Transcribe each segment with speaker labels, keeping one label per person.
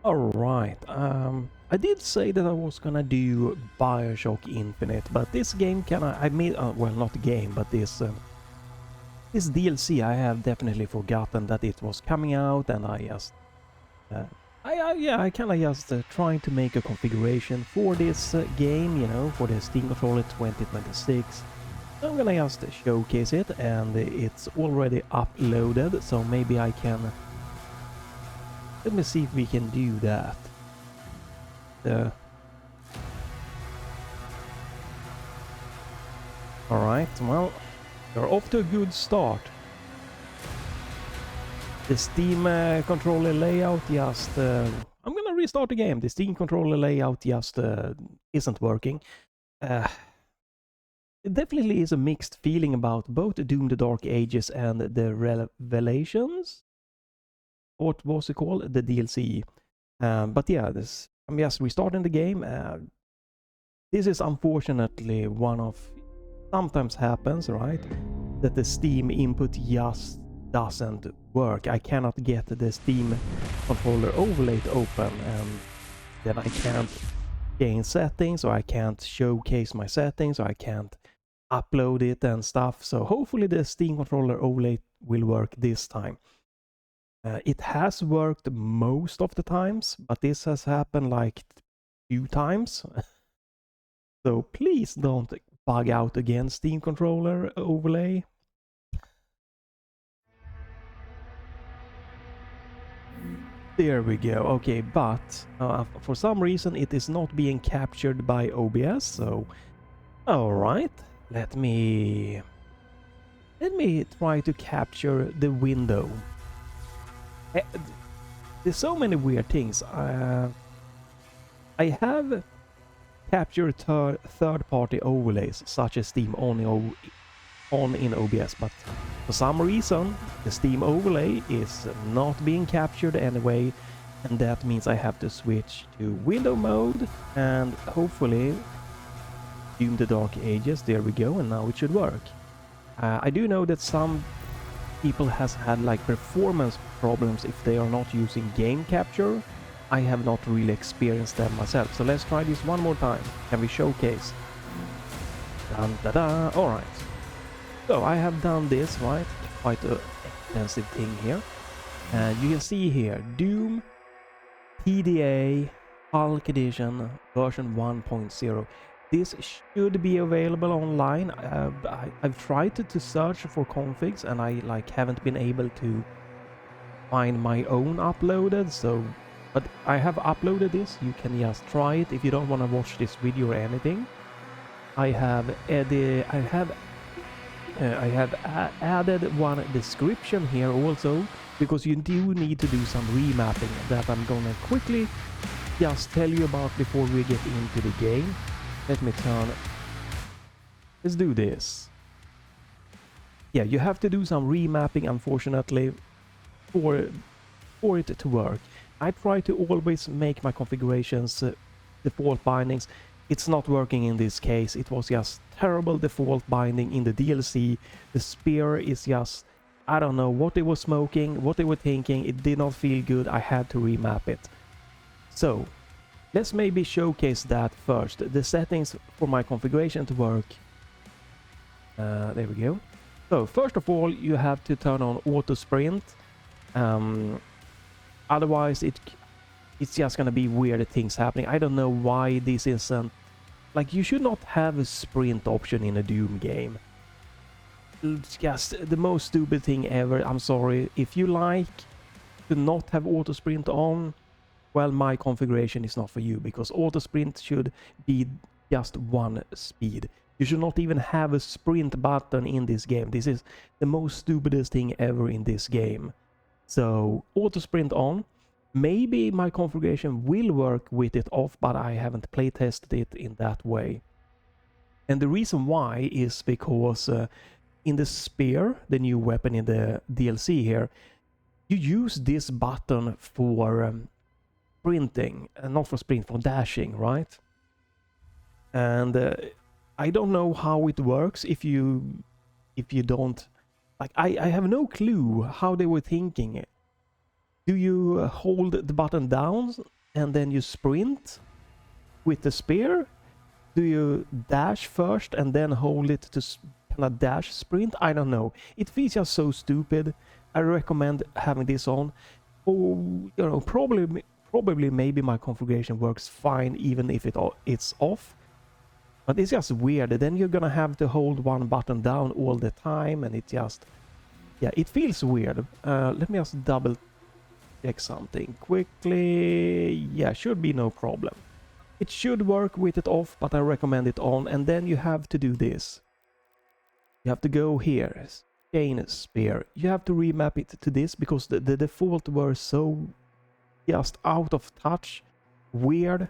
Speaker 1: Alright, I did say that I was gonna do Bioshock Infinite, but this game I made, well, not the game, but this DLC, I have definitely forgotten that it was coming out, and I just, I kinda just trying to make a configuration for this game, you know, for the Steam Controller 2026. I'm gonna just showcase it, and it's already uploaded, so maybe I can... Let me see if we can do that. Alright, well, you're off to a good start. The Steam controller layout just... I'm gonna restart the game. The Steam controller layout just isn't working. It definitely is a mixed feeling about both Doom: The Dark Ages and the Revelations. What was it called? The DLC. But yeah, I'm just restarting the game. This is unfortunately one of... Sometimes happens, right? That the Steam input just doesn't work. I cannot get the Steam controller overlay to open, and then I can't change settings, or I can't showcase my settings, or I can't upload it and stuff. So hopefully the Steam controller overlay will work this time. It has worked most of the times, but this has happened like 2 times. So please don't bug out again, Steam controller overlay. There we go. Okay, but for some reason it is not being captured by OBS, so... Alright, let me try to capture the window. There's so many weird things. I have captured third-party overlays, such as Steam on in OBS, but for some reason the Steam overlay is not being captured anyway, and that means I have to switch to window mode, and hopefully Doom: The Dark Ages, there we go, and now it should work. I do know that some people has had like performance problems if they are not using game capture. I have not really experienced them myself, so let's try this one more time. Can we showcase? Dun da da. Alright. So I have done this, right? Quite an extensive thing here. And you can see here, Doom PDA Hulk Edition version 1.0. This should be available online. I've tried to search for configs, and I haven't been able to find my own uploaded, so... But I have uploaded this. You can just try it if you don't want to watch this video or anything. I have added one description here also, because you do need to do some remapping that I'm gonna quickly just tell you about before we get into the game. Let me turn... Let's do this. Yeah, you have to do some remapping, unfortunately, for it to work. I try to always make my configurations default bindings. It's not working in this case. It was just terrible default binding in the DLC. The spear is just... I don't know what they were smoking, what they were thinking. It did not feel good. I had to remap it. So, let's maybe showcase that first. The settings for my configuration to work. There we go. So, first of all, you have to turn on auto sprint. Otherwise, it's just gonna be weird things happening. I don't know why this isn't... Like, you should not have a sprint option in a Doom game. It's just the most stupid thing ever. I'm sorry. If you like to not have auto sprint on, well, my configuration is not for you, because auto sprint should be just one speed. You should not even have a sprint button in this game. This is the most stupidest thing ever in this game. So, auto sprint on. Maybe my configuration will work with it off, but I haven't playtested it in that way. And the reason why is because in the spear, the new weapon in the DLC here, you use this button for sprinting, not for sprint, for dashing, right? And I don't know how it works if you don't... Like, I have no clue how they were thinking it. Do you hold the button down and then you sprint with the spear? Do you dash first and then hold it to kind of dash sprint? I don't know. It feels just so stupid. I recommend having this on. Oh, you know, probably maybe my configuration works fine even if it's off. But it's just weird. Then you're gonna have to hold one button down all the time, and it just, yeah, it feels weird. Let me just double check something quickly. Yeah, should be no problem. It should work with it off, but I recommend it on. And then you have to do this. You have to go here, chain spear. You have to remap it to this because the default were so just out of touch, weird,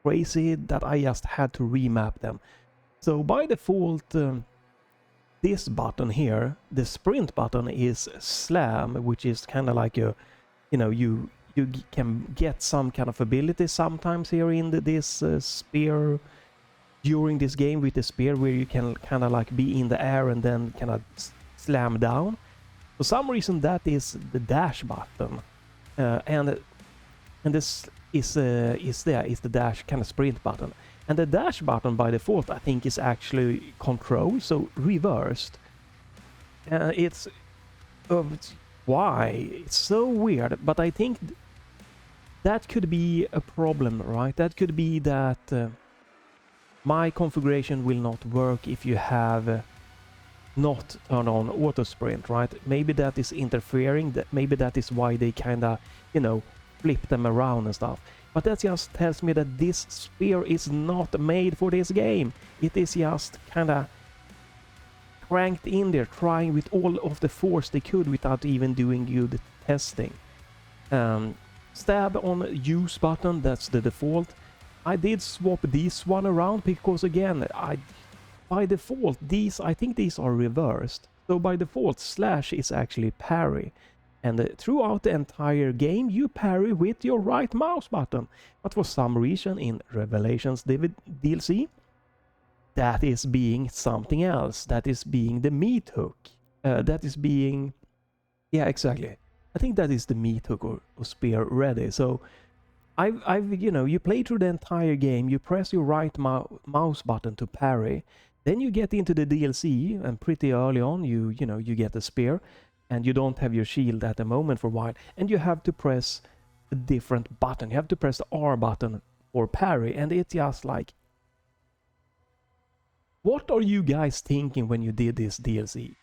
Speaker 1: crazy, that I just had to remap them. So by default, this button here, the sprint button, is slam, which is kind of like a, you know, you can get some kind of ability sometimes here in this spear during this game with the spear, where you can kind of like be in the air and then kind of slam down. For some reason that is the dash button, and this is the dash kind of sprint button. And the dash button by default I think is actually control, so reversed. It's why it's so weird, but I think that could be a problem, right? That could be that my configuration will not work if you have not turned on auto sprint, right? Maybe that is interfering. Maybe that is why they kind of, you know, flip them around and stuff. But that just tells me that this spear is not made for this game. It is just kind of cranked in there, trying with all of the force they could without even doing good testing. Stab on use button, that's the default. I did swap this one around because again, by default I think these are reversed. So by default slash is actually parry. And throughout the entire game you parry with your right mouse button. But for some reason in Revelations DLC, that is being something else. That is being the meat hook. That is being... yeah, exactly. I think that is the meat hook or spear ready. So I've you know, you play through the entire game, you press your right mouse button to parry, then you get into the DLC, and pretty early on you know, you get a spear, and you don't have your shield at the moment for a while, and you have to press a different button. You have to press the R button for parry, and it's just like, what are you guys thinking when you did this DLC?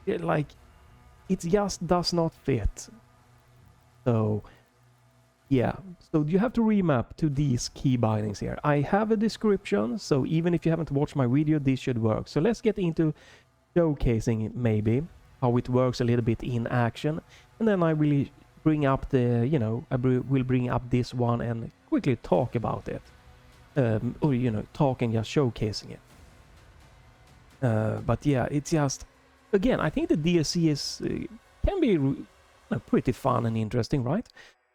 Speaker 1: Like, it just does not fit. So yeah, so you have to remap to these key bindings here. I have a description, so even if you haven't watched my video, this should work. So let's get into showcasing it, maybe how it works a little bit in action, and then I will bring up the, you know, I will bring up this one and quickly talk about it, or you know, talking, just showcasing it. But yeah, it's just, again, I think the DLC is can be pretty fun and interesting, right?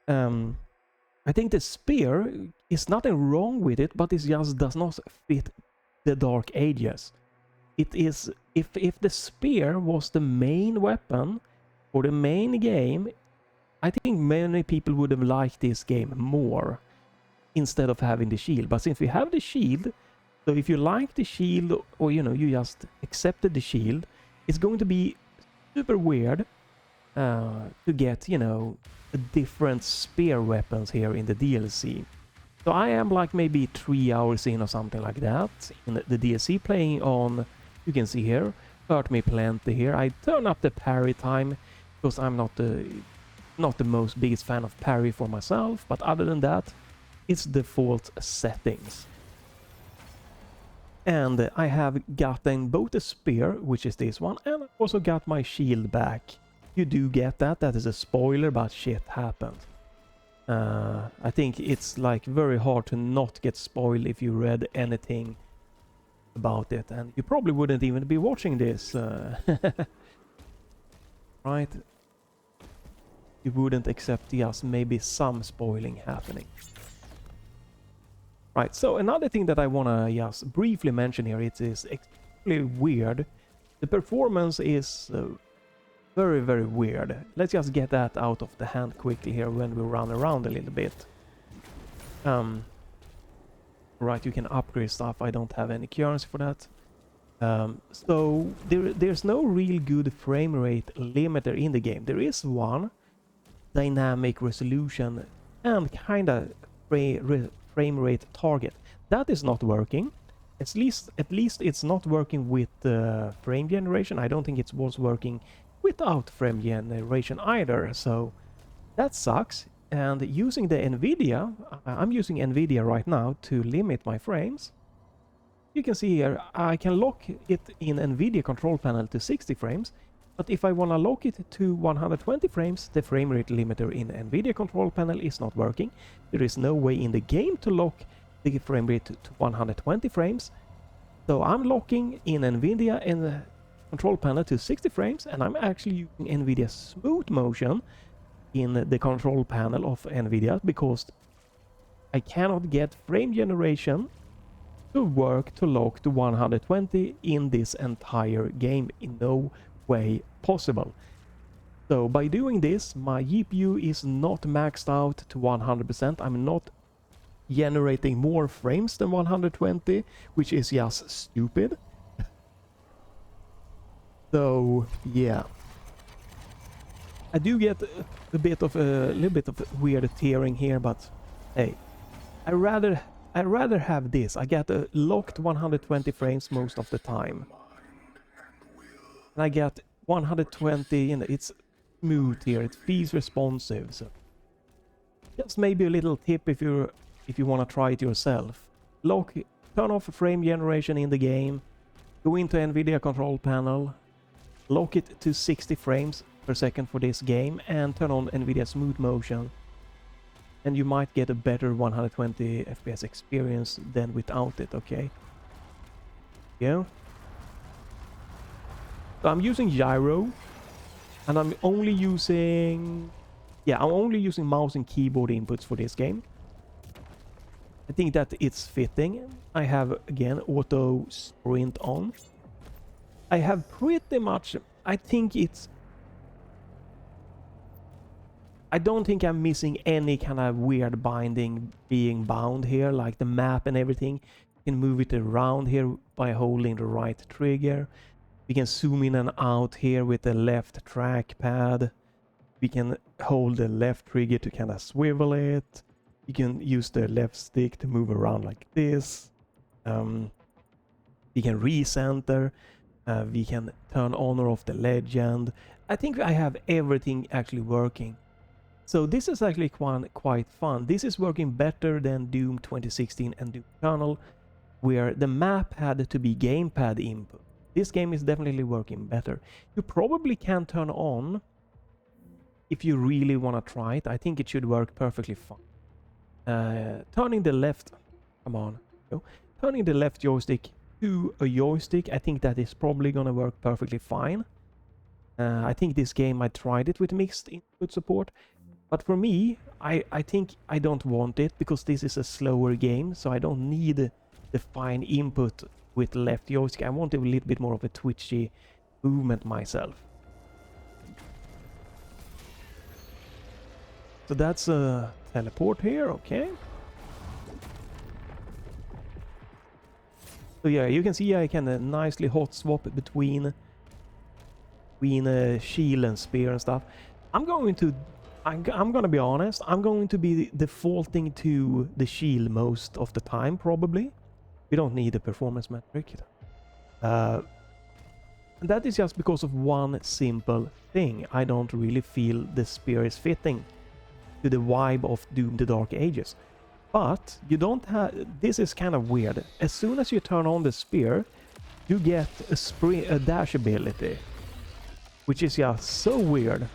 Speaker 1: I think the spear is nothing wrong with it, but it just does not fit the Dark Ages. It is, if the spear was the main weapon for the main game, I think many people would have liked this game more instead of having the shield. But since we have the shield, so if you like the shield, or you know, you just accepted the shield, it's going to be super weird to get, you know, different spear weapons here in the DLC. So I am like maybe 3 hours in or something like that in the DLC, playing on, you can see here, hurt me plenty here. I turn up the parry time because I'm not the most biggest fan of parry for myself, but other than that, it's default settings. And I have gotten both the spear, which is this one, and I also got my shield back. You do get that. That is a spoiler, but shit happened. I think it's like very hard to not get spoiled if you read anything about it, and you probably wouldn't even be watching this, right? You wouldn't accept just maybe some spoiling happening. Right, so another thing that I want to just briefly mention here, it is extremely weird. The performance is Very, very weird. Let's just get that out of the hand quickly here when we run around a little bit. Right, you can upgrade stuff. I don't have any currency for that. So there's no real good frame rate limiter in the game. There is one dynamic resolution and kinda frame rate target. That is not working. At least it's not working with frame generation. I don't think it was working without frame generation either. So that sucks. And using the Nvidia, I'm using Nvidia right now to limit my frames. You can see here, I can lock it in Nvidia control panel to 60 frames, but if I want to lock it to 120 frames, the frame rate limiter in Nvidia control panel is not working. There is no way in the game to lock the frame rate to 120 frames. So I'm locking in Nvidia in the control panel to 60 frames, and I'm actually using Nvidia smooth motion in the control panel of Nvidia because I cannot get frame generation to work to lock to 120 in this entire game. In no way possible. So by doing this, my GPU is not maxed out to 100%. I'm not generating more frames than 120, which is just stupid. So yeah, I do get a little bit of weird tearing here, but hey, I rather have this. I get a locked 120 frames most of the time, and I get 120. It's smooth here. It feels responsive. So just maybe a little tip if you want to try it yourself. Turn off frame generation in the game. Go into Nvidia control panel. Lock it to 60 frames per second for this game and turn on Nvidia smooth motion, and you might get a better 120 FPS experience than without it. Okay, yeah. So I'm using gyro, and I'm only using mouse and keyboard inputs for this game. I think that it's fitting. I have again auto sprint on. I have pretty much, I don't think I'm missing any kind of weird binding being bound here, like the map and everything. You can move it around here by holding the right trigger. We can zoom in and out here with the left trackpad. We can hold the left trigger to kind of swivel it. You can use the left stick to move around like this. We can recenter. We can turn on or off the legend. I think I have everything actually working. So this is actually quite fun. This is working better than Doom 2016 and Doom Eternal, where the map had to be gamepad input. This game is definitely working better. You probably can turn on if you really want to try it. I think it should work perfectly fine. Turning the left joystick to a joystick, I think that is probably gonna work perfectly fine. I think this game, I tried it with mixed input support, but for me, I think I don't want it because this is a slower game, so I don't need the fine input with left joystick. I want a little bit more of a twitchy movement myself. So that's a teleport here, okay. So yeah, you can see I can nicely hot swap between shield and spear and stuff. I'm gonna be honest, I'm going to be defaulting to the shield most of the time, probably. We don't need a performance metric. That is just because of one simple thing. I don't really feel the spear is fitting to the vibe of Doom the Dark Ages. But you don't have... This is kind of weird. As soon as you turn on the spear, you get a dash ability, which is just so weird.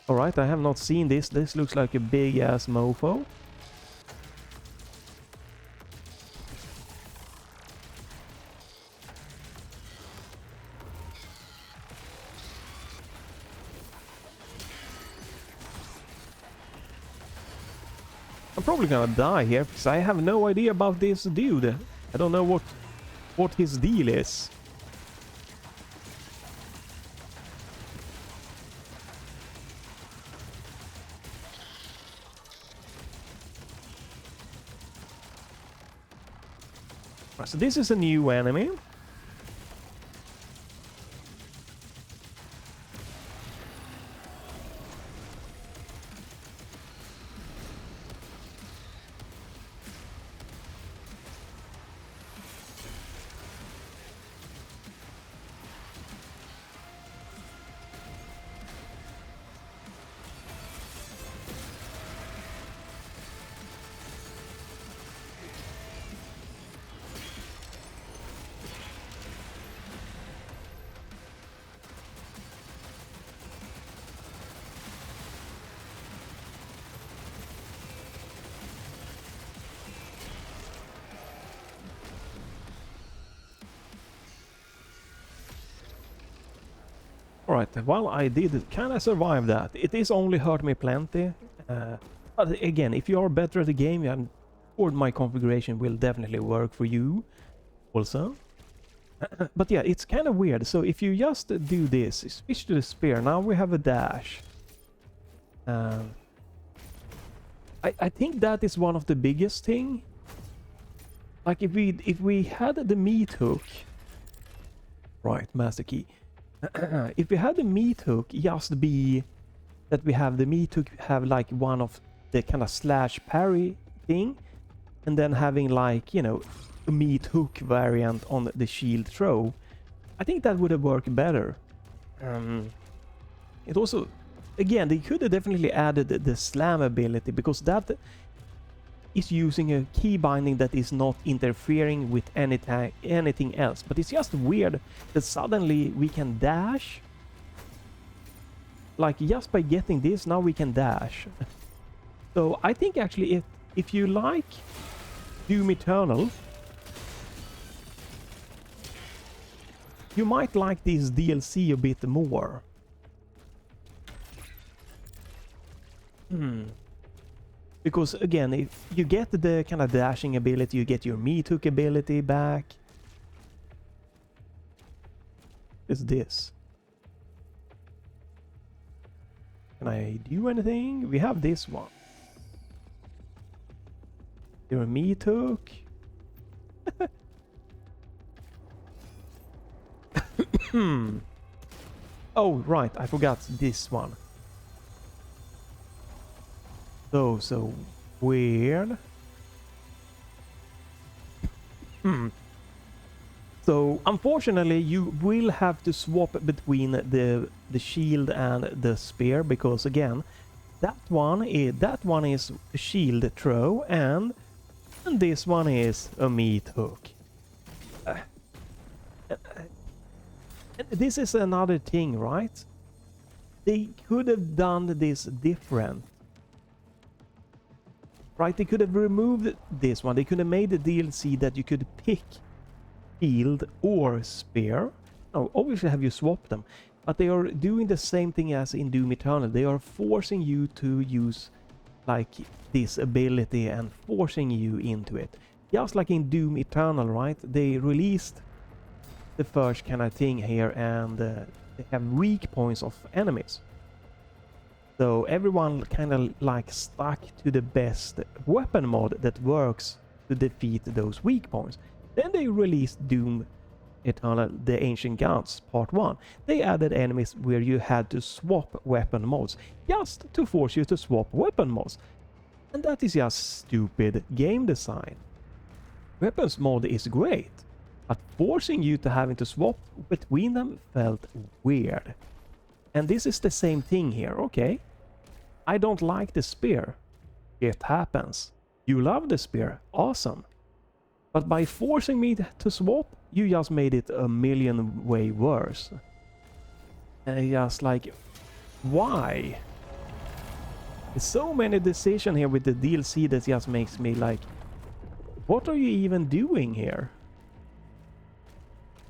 Speaker 1: Alright, I have not seen this. This looks like a big-ass mofo. I'm probably gonna die here, because I have no idea about this dude. I don't know what his deal is. So this is a new enemy. Alright, well, I did kind of survive that. It is only hurt me plenty. But again, if you are better at the game, I'm sure my configuration will definitely work for you also. But yeah, it's kind of weird. So if you just do this, switch to the spear, now we have a dash. I think that is one of the biggest thing. Like if we had the meat hook, right, master key. If we had the meat hook just be that we have the meat hook have like one of the kind of slash parry thing, and then having like, you know, a meat hook variant on the shield throw, I think that would have worked better. It also, again, they could have definitely added the slam ability, because that is using a key binding that is not interfering with anything else. But it's just weird that suddenly we can dash. Like just by getting this, now we can dash. So I think actually if you like Doom Eternal, you might like this DLC a bit more. Because again, if you get the kind of dashing ability, you get your meat hook ability back. Is this? Can I do anything? We have this one. Your meat hook. Oh, right, I forgot this one. So weird. So unfortunately you will have to swap between the shield and the spear, because again that one is a shield throw and this one is a meat hook. This is another thing, right? They could have done this different. Right, they could have removed this one. They could have made the DLC that you could pick shield or spear. Oh, obviously have you swapped them. But they are doing the same thing as in Doom Eternal. They are forcing you to use like this ability and forcing you into it. Just like in Doom Eternal, right? They released the first kind of thing here, and they have weak points of enemies. So everyone kind of like stuck to the best weapon mod that works to defeat those weak points. Then they released Doom Eternal, The Ancient Gods Part 1. They added enemies where you had to swap weapon modes, just to force you to swap weapon modes. And that is just stupid game design. Weapons mode is great, but forcing you to having to swap between them felt weird. And this is the same thing here, okay? I don't like the spear. It happens. You love the spear. Awesome. But by forcing me to swap, you just made it a million way worse. And I just like, why? There's so many decisions here with the DLC that just makes me like, what are you even doing here?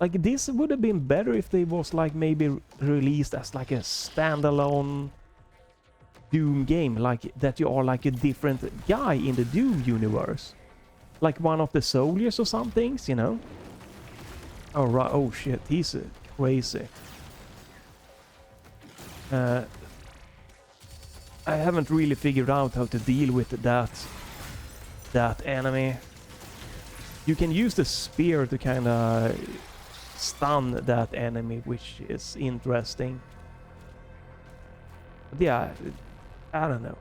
Speaker 1: Like, this would have been better if they was like maybe released as like a standalone Doom game, like that you are like a different guy in the Doom universe. Like one of the soldiers or some things, you know? Oh, right. Oh shit, he's crazy. I haven't really figured out how to deal with that enemy. You can use the spear to kind of stun that enemy, which is interesting. But yeah, I don't know.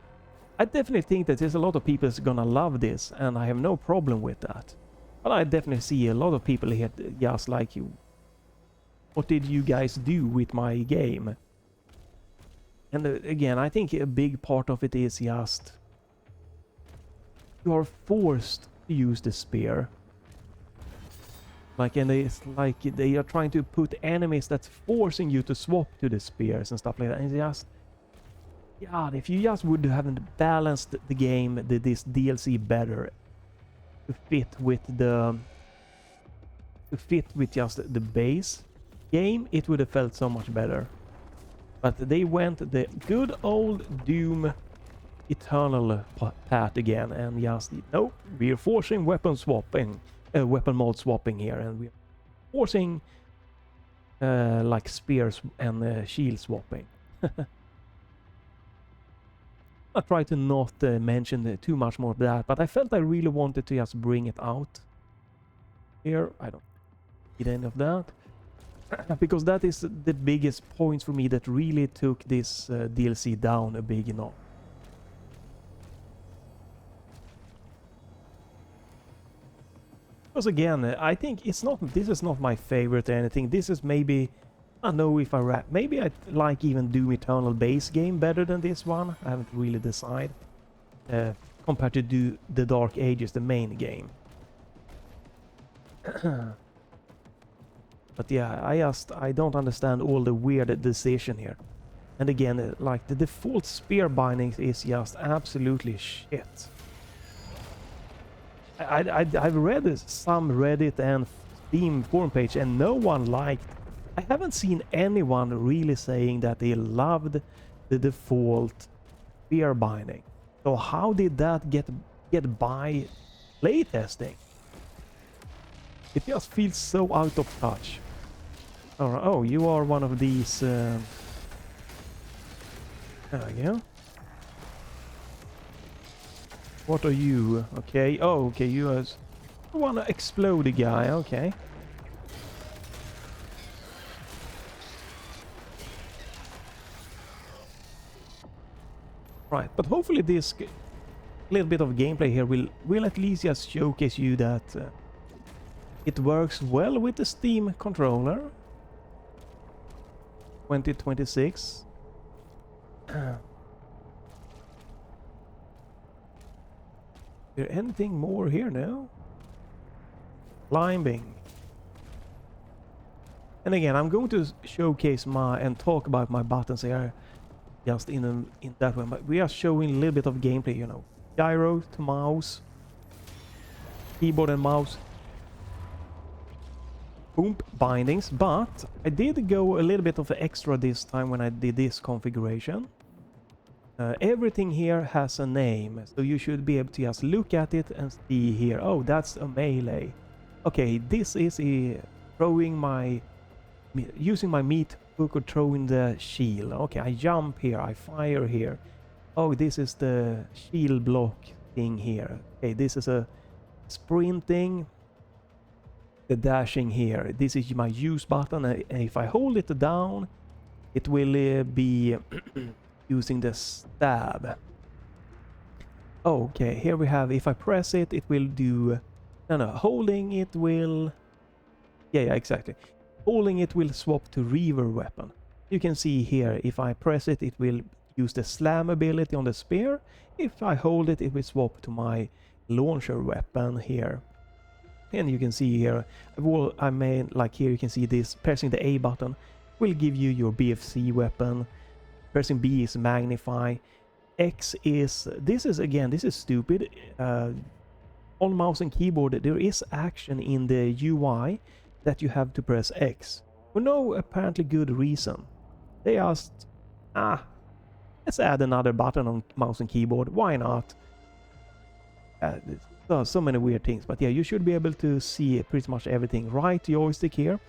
Speaker 1: I definitely think that there's a lot of people that's gonna love this, and I have no problem with that. But I definitely see a lot of people here just like you. What did you guys do with my game? And again, I think a big part of it is just you are forced to use the spear. Like, and it's like they are trying to put enemies that's forcing you to swap to the spears and stuff like that. And it's just, God, if you just would have balanced the game, this DLC better to fit with just the base game, it would have felt so much better. But they went the good old Doom Eternal path again, and just no, we're forcing weapon swapping, weapon mode swapping here, and we're forcing like spears and shield swapping. I try to not mention too much more of that, but I felt I really wanted to just bring it out here. I don't need any of that. Because that is the biggest point for me that really took this DLC down a big notch. Because again, I think this is not my favorite or anything. This is maybe, I don't know if maybe I like even Doom Eternal base game better than this one. I haven't really decided. Compared to the Dark Ages, the main game. But yeah, I don't understand all the weird decision here. And again, like the default spear binding is just absolutely shit. I've read some Reddit and Steam forum page, and no one liked. I haven't seen anyone really saying that they loved the default spear binding. So how did that get by playtesting? It just feels so out of touch. Alright, oh, you are one of these... there we go. What are you? Okay, oh, okay, you wanna explode a guy, okay. Right, but hopefully this little bit of gameplay here will at least just showcase you that it works well with the Steam controller. 2026. Is there anything more here now? Climbing. And again, I'm going to showcase and talk about my buttons here just in that way. But we are showing a little bit of gameplay, you know. Gyro to mouse. Keyboard and mouse. Boom bindings, but I did go a little bit of extra this time when I did this configuration. Everything here has a name, so you should be able to just look at it and see here. Oh, that's a melee. Okay, this is using my meat hook or throwing the shield. Okay, I jump here, I fire here. Oh, this is the shield block thing here. Okay, this is a sprinting. The dashing here. This is my use button, and if I hold it down, it will be using the stab. Oh, okay, here we have, if I press it, it will do... No, holding it will... Yeah, exactly. Holding it will swap to reaver weapon. You can see here, if I press it, it will use the slam ability on the spear. If I hold it, it will swap to my launcher weapon here. And you can see here, like here you can see this, pressing the A button will give you your BFC weapon. Pressing B is magnify. X is, this is stupid. On mouse and keyboard there is action in the UI that you have to press X. For no apparently good reason. They asked, let's add another button on mouse and keyboard, why not? So many weird things, but yeah, you should be able to see pretty much everything. Right joystick here,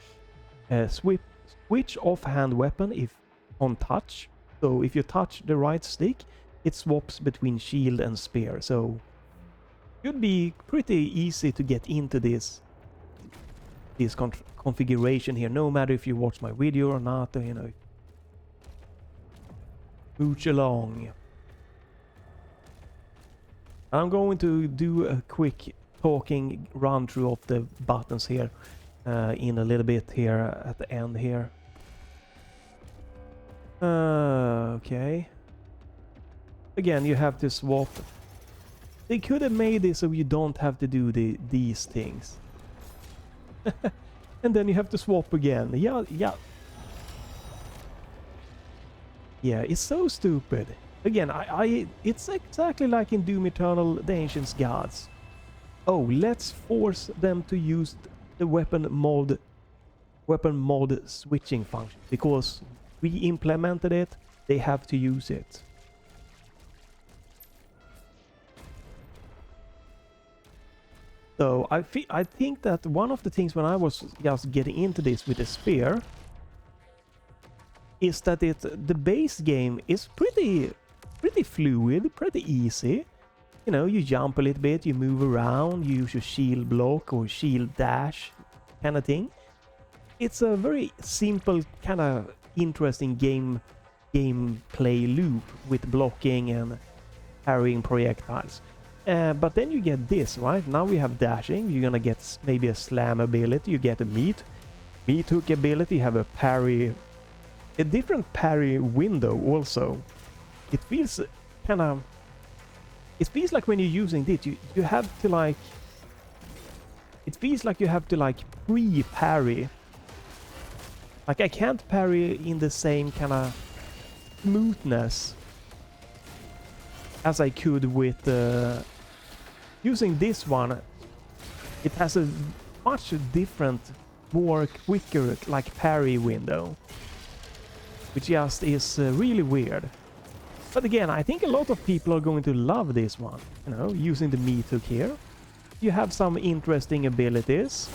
Speaker 1: switch off hand weapon if on touch. So if you touch the right stick, it swaps between shield and spear. So Should be pretty easy to get into this configuration here, no matter if you watch my video or not, you know. Mooch along. I'm going to do a quick talking run through of the buttons here in a little bit here at the end here. Okay. Again, you have to swap. They could have made this so you don't have to do these things. And then you have to swap again. Yeah. Yeah, it's so stupid. Again, it's exactly like in Doom Eternal, the Ancient Gods. Oh, let's force them to use the weapon mod switching function. Because we implemented it, they have to use it. So I think that one of the things when I was just getting into this with the spear is that the base game is pretty fluid, pretty easy. You know, you jump a little bit, you move around, you use your shield block or shield dash kind of thing. It's a very simple, kind of interesting gameplay loop with blocking and parrying projectiles. But then you get this, right? Now we have dashing, you're gonna get maybe a slam ability, you get a meat hook ability, you have a parry, a different parry window also. It feels kind of, it feels like when you're using this, you have to like, it feels like you have to like pre-parry. Like I can't parry in the same kind of smoothness as I could with using this one. It has a much different, more quicker like parry window, which just is really weird. But again, I think a lot of people are going to love this one, you know, using the meat hook here. You have some interesting abilities.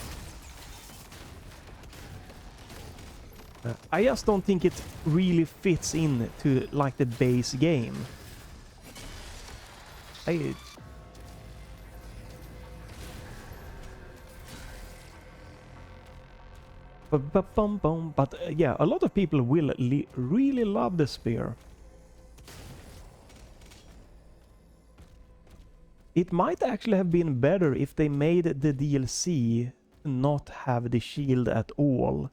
Speaker 1: I just don't think it really fits in to like the base game. But yeah, a lot of people will really love the spear. It might actually have been better if they made the DLC not have the shield at all,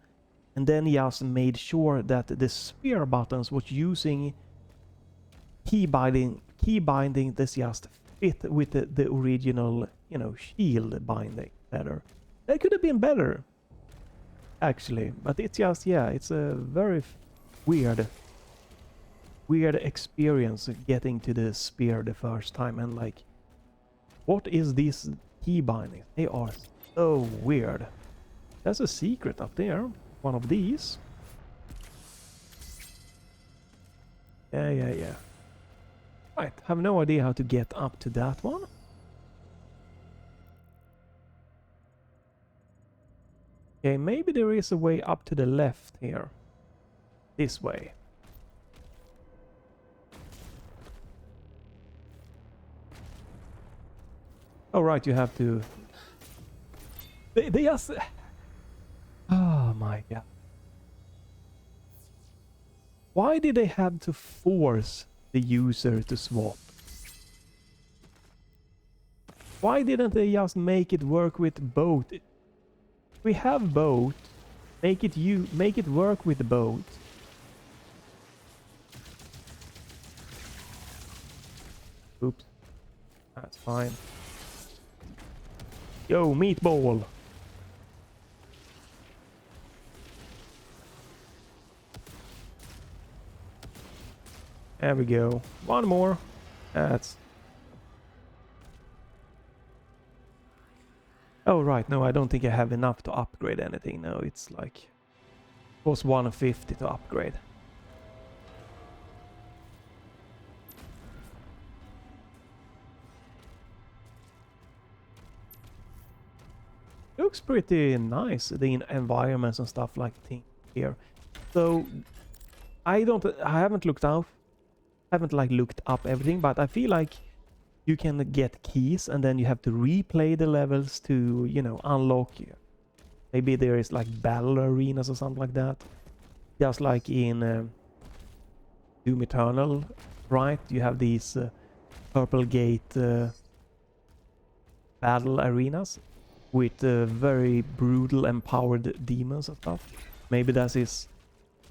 Speaker 1: and then just made sure that the spear buttons was using key binding that's just fit with the original, you know, shield binding better. That could have been better, actually, but it's just, yeah, it's a very weird experience getting to the spear the first time, and like, what is this key binding? They are so weird. There's a secret up there. One of these. Yeah. Right, have no idea how to get up to that one. Okay, maybe there is a way up to the left here. This way. Oh right, you have to... They just... Oh my god. Why did they have to force the user to swap? Why didn't they just make it work with both? We have both. Make it work with both. Oops. That's fine. Yo, meatball. There we go. One more. That's... Oh right, no, I don't think I have enough to upgrade anything. No, it's like... It was 150 to upgrade. Looks pretty nice, the environments and stuff like here. So I haven't looked like looked up everything, but I feel like you can get keys, and then you have to replay the levels to, you know, unlock. Maybe there is like battle arenas or something like that. Just like in Doom Eternal, right? You have these Purple Gate battle arenas with very brutal empowered demons and stuff. Maybe that is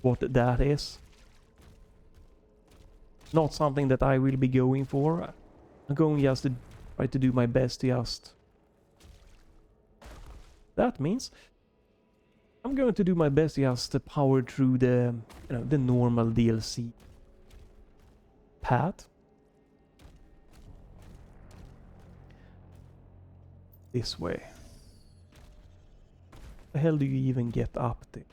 Speaker 1: what that is. Not something that I will be going for. I'm going just to try to do my best to just... That means I'm going to do my best just to power through the, you know, the normal DLC path. This way. The hell do you even get up there?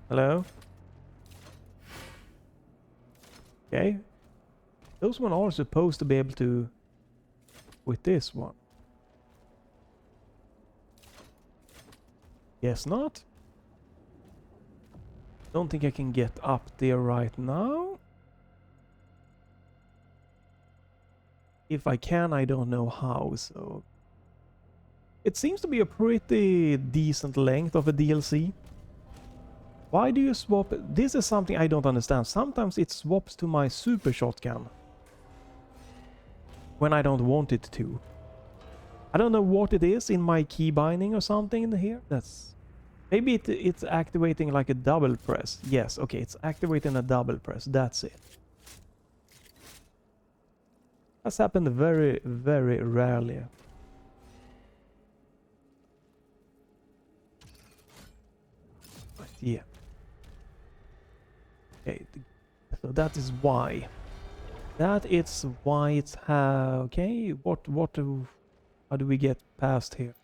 Speaker 1: Hello? Okay. Those one are supposed to be able to... with this one. Guess not. Don't think I can get up there right now. If I can, I don't know how, so... It seems to be a pretty decent length of a DLC. Why do you swap? This is something I don't understand. Sometimes it swaps to my super shotgun when I don't want it to. I don't know what it is in my key binding or something in here. That's... Maybe it's activating like a double press. Yes, okay, it's activating a double press. That's it. That's happened very, very rarely. But yeah. Okay, so that is why. That is why it's okay. How do we get past here?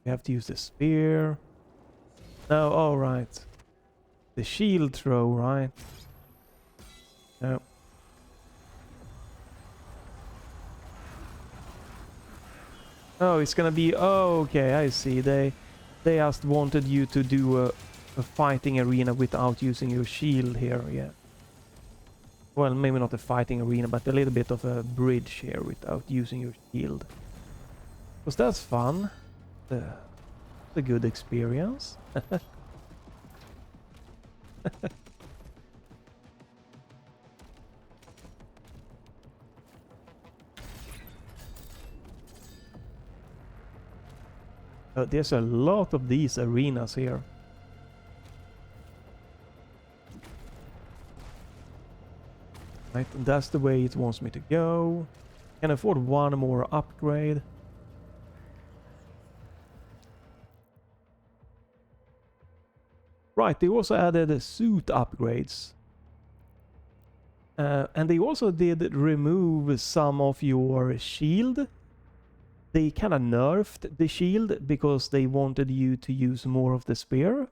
Speaker 1: We have to use the spear. No, all right. The shield throw, right? No. Oh, it's gonna be... Oh, okay, I see. They just wanted you to do a fighting arena without using your shield here, yeah. Well, maybe not a fighting arena, but a little bit of a bridge here without using your shield. Because that's fun. A good experience. There's a lot of these arenas here. Right, and that's the way it wants me to go. Can afford one more upgrade. Right, they also added suit upgrades. And they also did remove some of your shield. They kind of nerfed the shield because they wanted you to use more of the spear.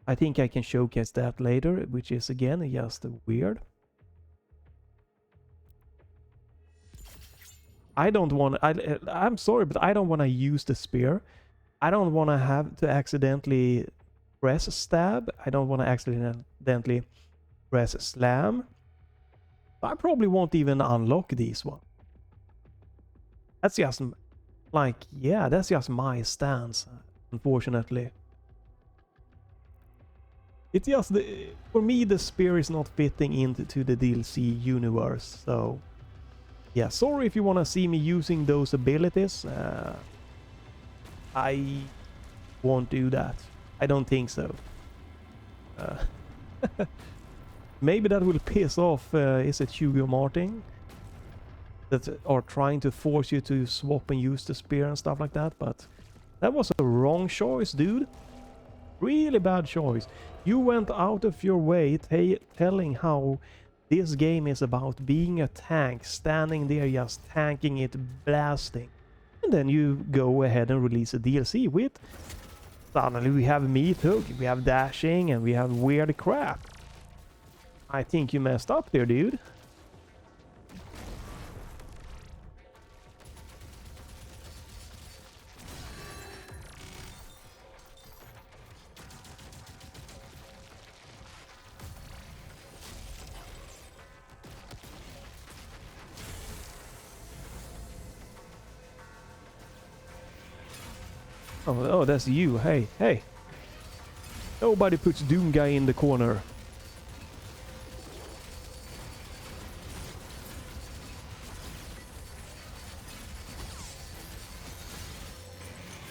Speaker 1: I think I can showcase that later, which is again just weird. I don't want... I'm sorry, but I don't want to use the spear. I don't want to have to accidentally press stab. I don't want to accidentally press slam. I probably won't even unlock these one. That's just like, yeah, that's just my stance, unfortunately. It's just, for me, the spear is not fitting into the DLC universe, so... Yeah, sorry if you want to see me using those abilities. I won't do that. I don't think so. Maybe that will piss off, is it Hugo Martin? That are trying to force you to swap and use the spear and stuff like that, but that was a wrong choice, dude. Really bad choice. You went out of your way telling how this game is about being a tank, standing there just tanking it, blasting. And then you go ahead and release a DLC with... Suddenly we have meat hook, we have dashing, and we have weird crap. I think you messed up there, dude. Oh, that's you. Hey, hey. Nobody puts Doom Guy in the corner.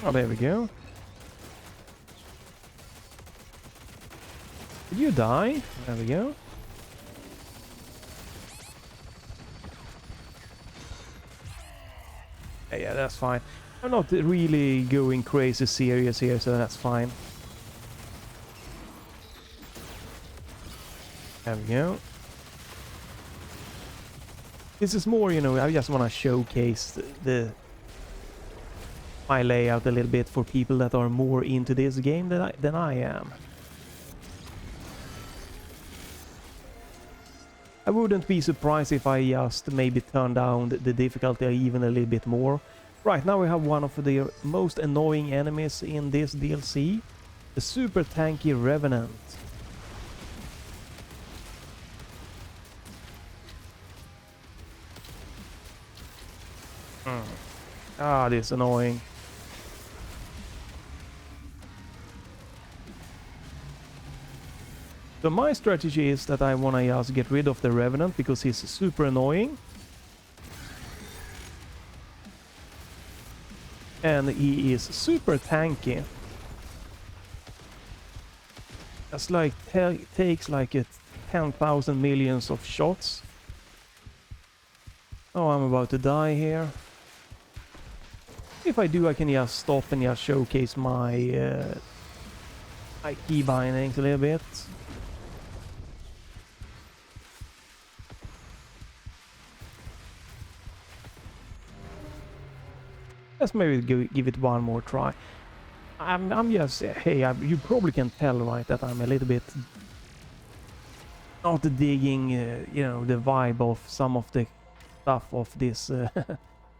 Speaker 1: Oh, there we go. Did you die? There we go. Yeah, that's fine. I'm not really going crazy serious here, so that's fine. There we go. This is more, you know, I just want to showcase my layout a little bit for people that are more into this game than I am. I wouldn't be surprised if I just maybe turn down the difficulty even a little bit more. Right, now we have one of the most annoying enemies in this DLC, the super tanky Revenant. Ah, this is annoying. So my strategy is that I want to just get rid of the Revenant because he's super annoying. And he is super tanky. That's like takes like 10,000 millions of shots. Oh, I'm about to die here. If I do, I can just stop and just showcase my my key bindings a little bit. Let's maybe give it one more try. I'm just, hey, you probably can tell, right, that I'm a little bit not digging, you know, the vibe of some of the stuff of this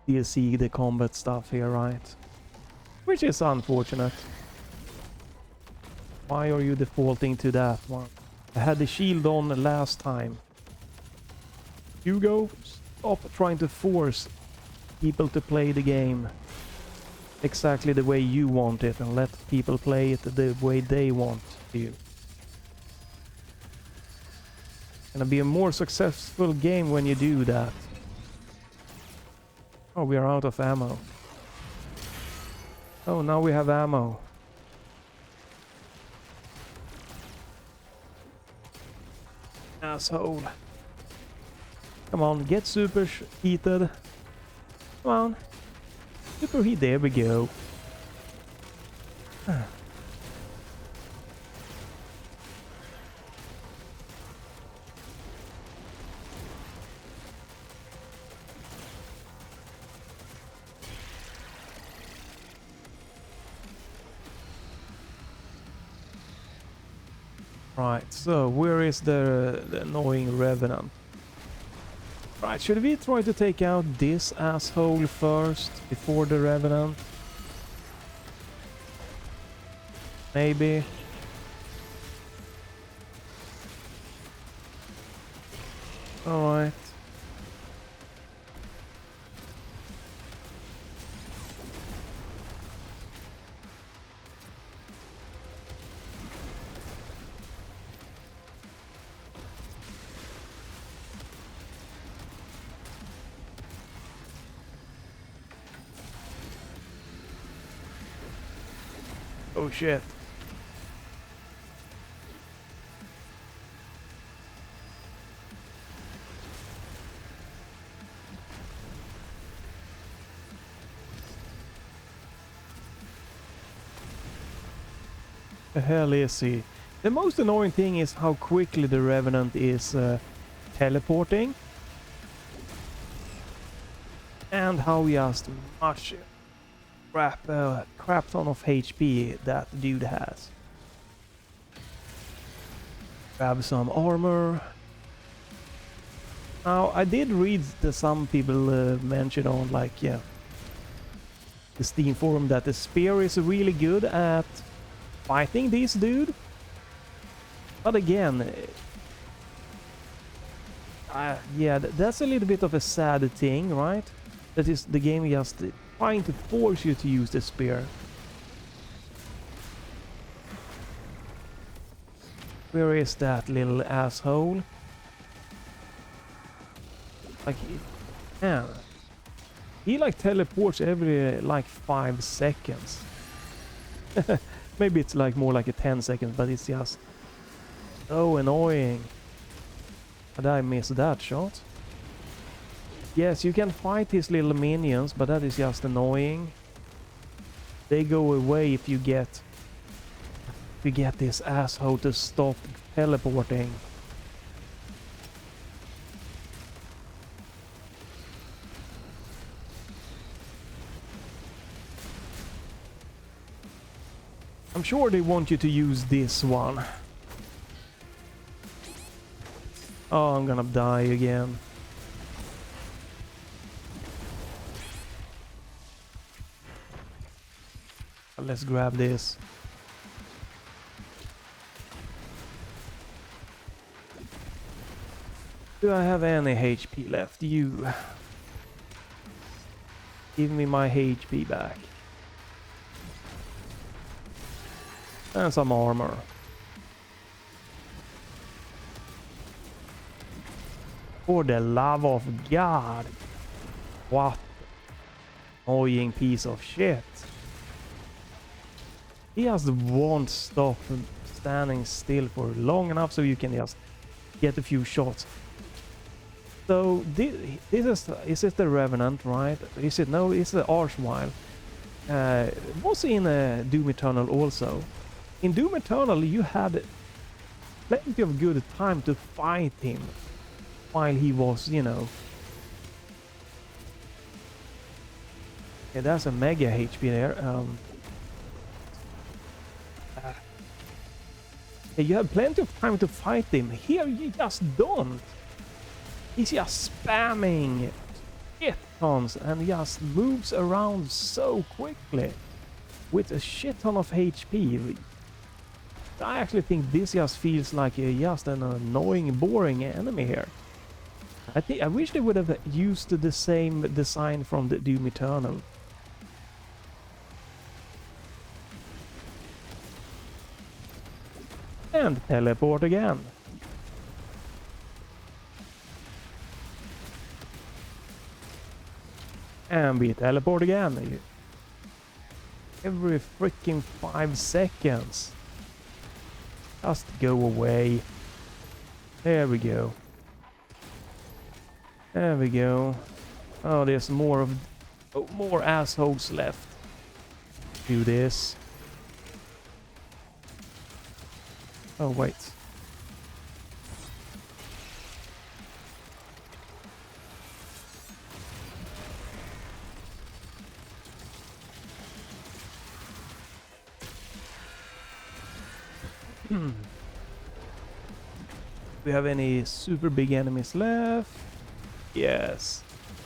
Speaker 1: DLC, the combat stuff here, right? Which is unfortunate. Why are you defaulting to that one? I had the shield on last time. Hugo, stop trying to force people to play the game exactly the way you want it and let people play it the way they want to. Gonna be a more successful game when you do that. Oh, we are out of ammo. Oh, now we have ammo. Asshole. Come on, get super heated. Come on. Super heat, there we go. Right, so where is the annoying Revenant? Right, should we try to take out this asshole first before the Revenant? Maybe. Alright. Oh shit. The hell is he? The most annoying thing is how quickly the Revenant is teleporting. And how just much crap ton of HP that dude has. Grab some armor. Now I did read that some people mentioned on like the Steam forum that the spear is really good at fighting this dude. But again, yeah, that's a little bit of a sad thing, right? That is the game just trying to force you to use the spear. Where is that little asshole? Like, man, he like teleports every like 5 seconds. Maybe it's like more like a 10 seconds, but it's just so annoying. Did I miss that shot? Yes, you can fight his little minions, but that is just annoying. They go away if you get this asshole to stop teleporting. I'm sure they want you to use this one. Oh, I'm gonna die again. Let's grab this. Do I have any HP left? You. Give me my HP back. And some armor. For the love of God. What annoying piece of shit. He just won't stop standing still for long enough so you can just get a few shots. So this is it the Revenant, right? Is it? No, it's the Archvile. Was in Doom Eternal also. In Doom Eternal you had plenty of good time to fight him while he was, you know. Yeah, that's a mega HP there. You have plenty of time to fight him. Here you just don't. He's just spamming shit tons and just moves around so quickly with a shit ton of HP. I actually think this just feels like just an annoying, boring enemy here. I wish they would have used the same design from the Doom Eternal. And teleport again. And we teleport again. Every freaking 5 seconds. Just go away. There we go. There we go. Oh, there's more assholes left. Do this. Oh, wait. Do we have any super big enemies left? Yes.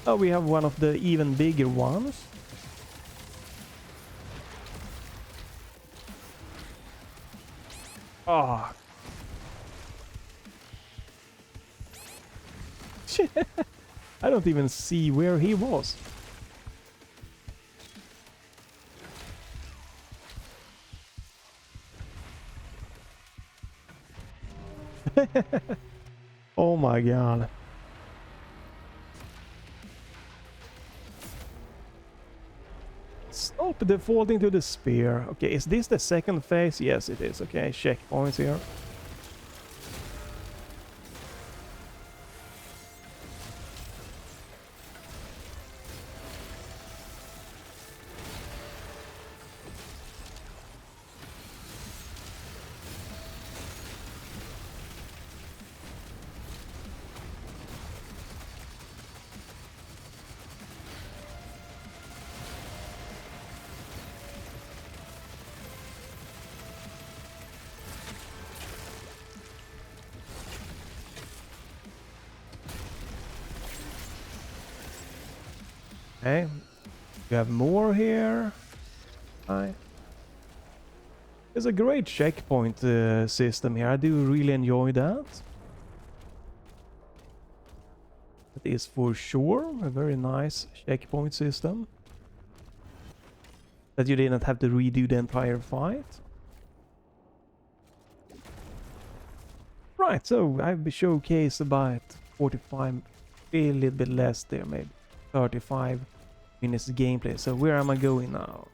Speaker 1: Oh, we have one of the even bigger ones. Ah. Shit. I don't even see where he was. Oh my god. Stop defaulting to the spear. Okay, is this the second phase? Yes, it is. Okay, checkpoints here. Okay, we have more here. Hi. There's a great checkpoint system here. I do really enjoy that. That is for sure a very nice checkpoint system. That you didn't have to redo the entire fight. Right, so I've showcased about 45, a little bit less there, maybe 35 minutes gameplay. So where am I going now?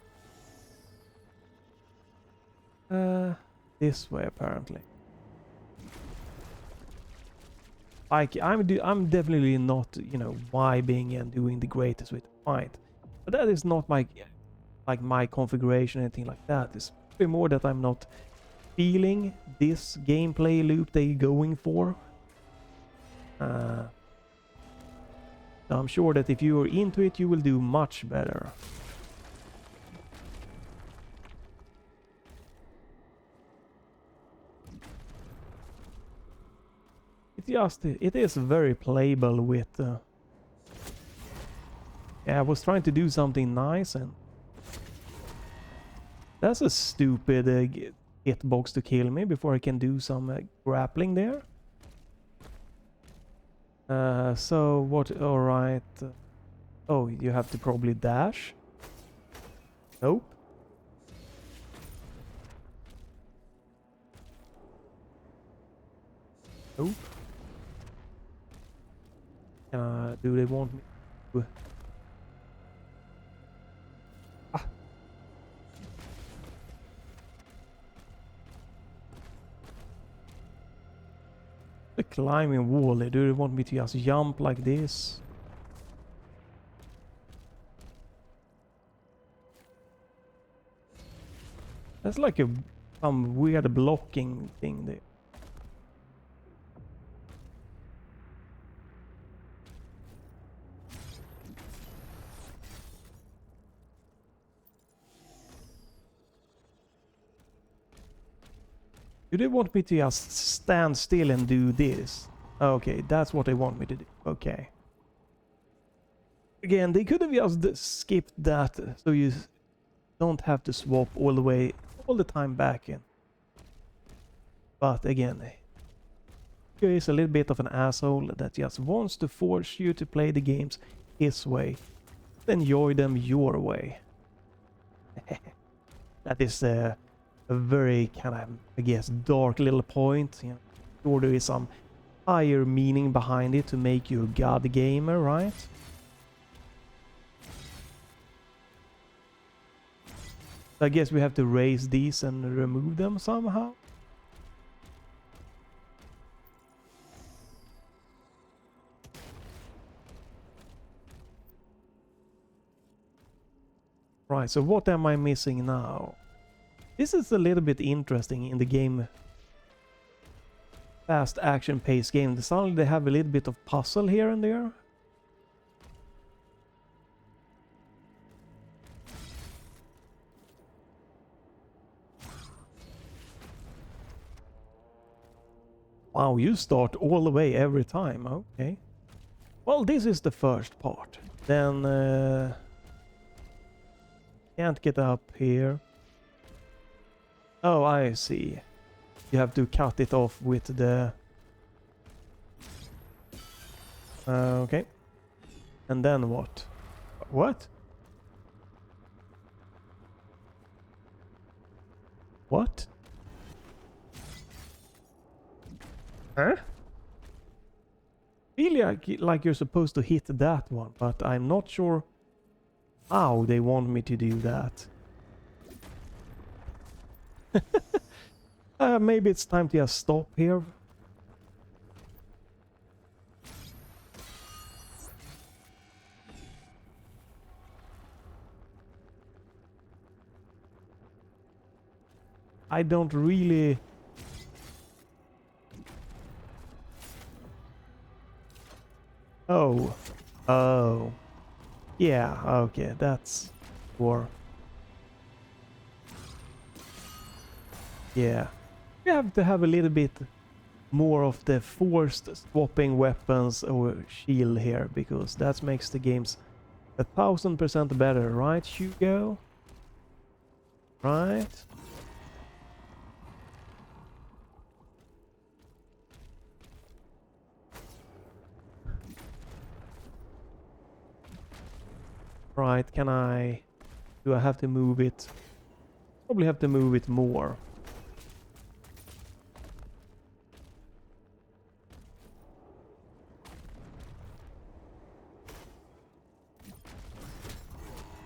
Speaker 1: This way apparently. Like I'm definitely not, you know, vibing and doing the greatest with the fight, but that is not my my configuration or anything like that. It's more that I'm not feeling this gameplay loop they're going for. So I'm sure that if you're into it, you will do much better. It is very playable with yeah, I was trying to do something nice and that's a stupid hitbox to kill me before I can do some grappling there. So what? All right. Oh, you have to probably dash. Nope. Nope. Do they want me to... Ah. The climbing wall, do they want me to just jump like this? That's like some weird blocking thing there. Do they want me to just stand still and do this? Okay, that's what they want me to do. Okay. Again, they could have just skipped that so you don't have to swap all the time back in. But again, he is a little bit of an asshole that just wants to force you to play the games his way. Enjoy them your way. That is a very kind of, I guess, dark little point. You know, sure there is some higher meaning behind it to make you a god gamer, right? So I guess we have to raise these and remove them somehow. Right, so what am I missing now? This is a little bit interesting in the game. Fast action paced game. Suddenly they have a little bit of puzzle here and there. Wow, you start all the way every time. Okay. Well, this is the first part. Then can't get up here. Oh, I see. You have to cut it off with the... okay. And then what? What? What? Huh? Feel like you're supposed to hit that one, but I'm not sure how they want me to do that. Maybe it's time to just stop here. I don't really... Oh. Oh. Yeah, okay, that's... War. Yeah. You have to have a little bit more of the forced swapping weapons or shield here, because that makes the games 1000% better, right, Hugo? Right? Right, can I... Do I have to move it? Probably have to move it more.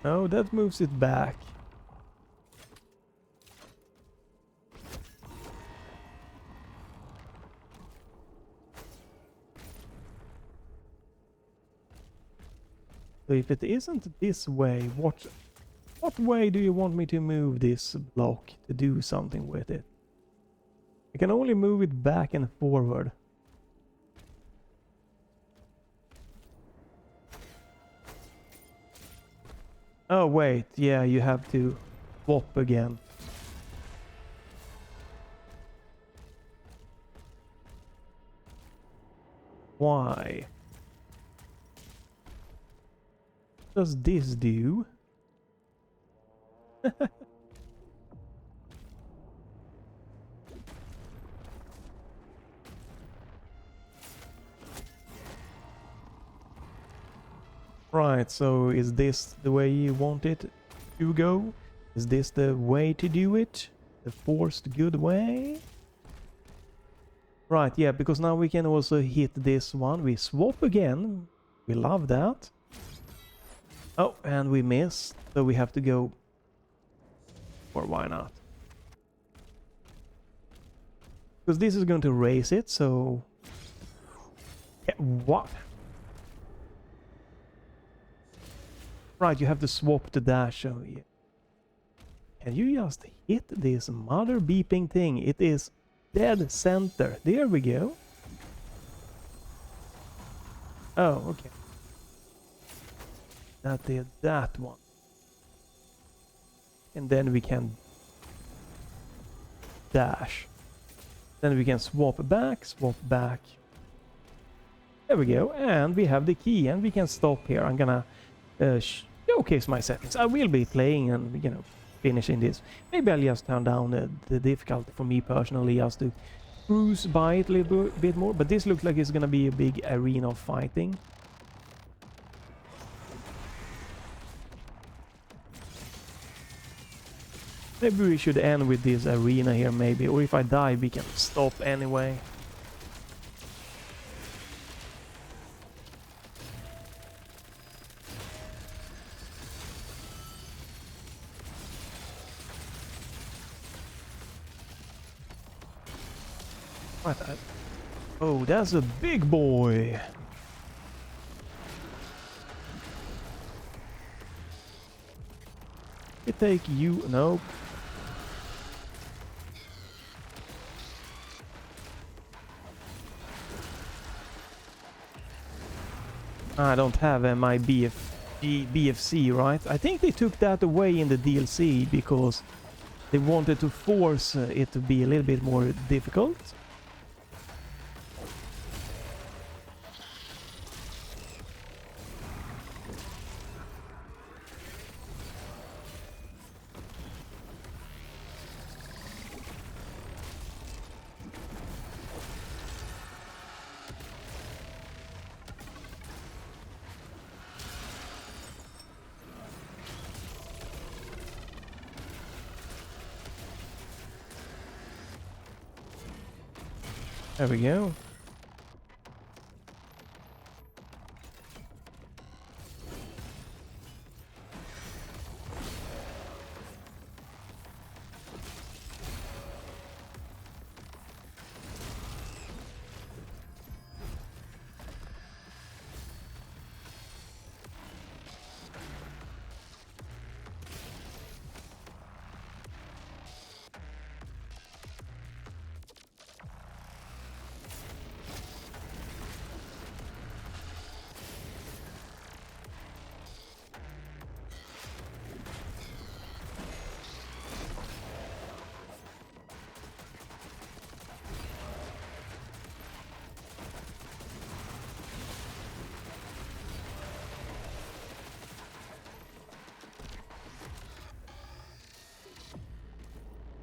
Speaker 1: Oh, that moves it back. So if it isn't this way, what way do you want me to move this block to do something with it? I can only move it back and forward. Oh wait, yeah, you have to swap again. Why? What does this do? Right, so is this the way you want it to go? Is this the way to do it? The forced good way? Right, yeah, because now we can also hit this one. We swap again. We love that. Oh, and we missed. So we have to go... Or why not? Because this is going to raise it, so... Yeah, what? Right, you have to swap the dash. So yeah. Can you just hit this mother beeping thing? It is dead center. There we go. Oh, okay. That did that one. And then we can dash. Then we can swap back, swap back. There we go. And we have the key and we can stop here. I'm gonna showcase my settings. I will be playing and, you know, finishing this. Maybe I'll just turn down the difficulty for me personally, just to cruise by it a little bit more. But this looks like it's gonna be a big arena of fighting. Maybe we should end with this arena here, maybe. Or if I die, we can stop anyway. What? Oh, that's a big boy. It take you... Nope. I don't have my BFC, right? I think they took that away in the DLC because they wanted to force it to be a little bit more difficult. There we go.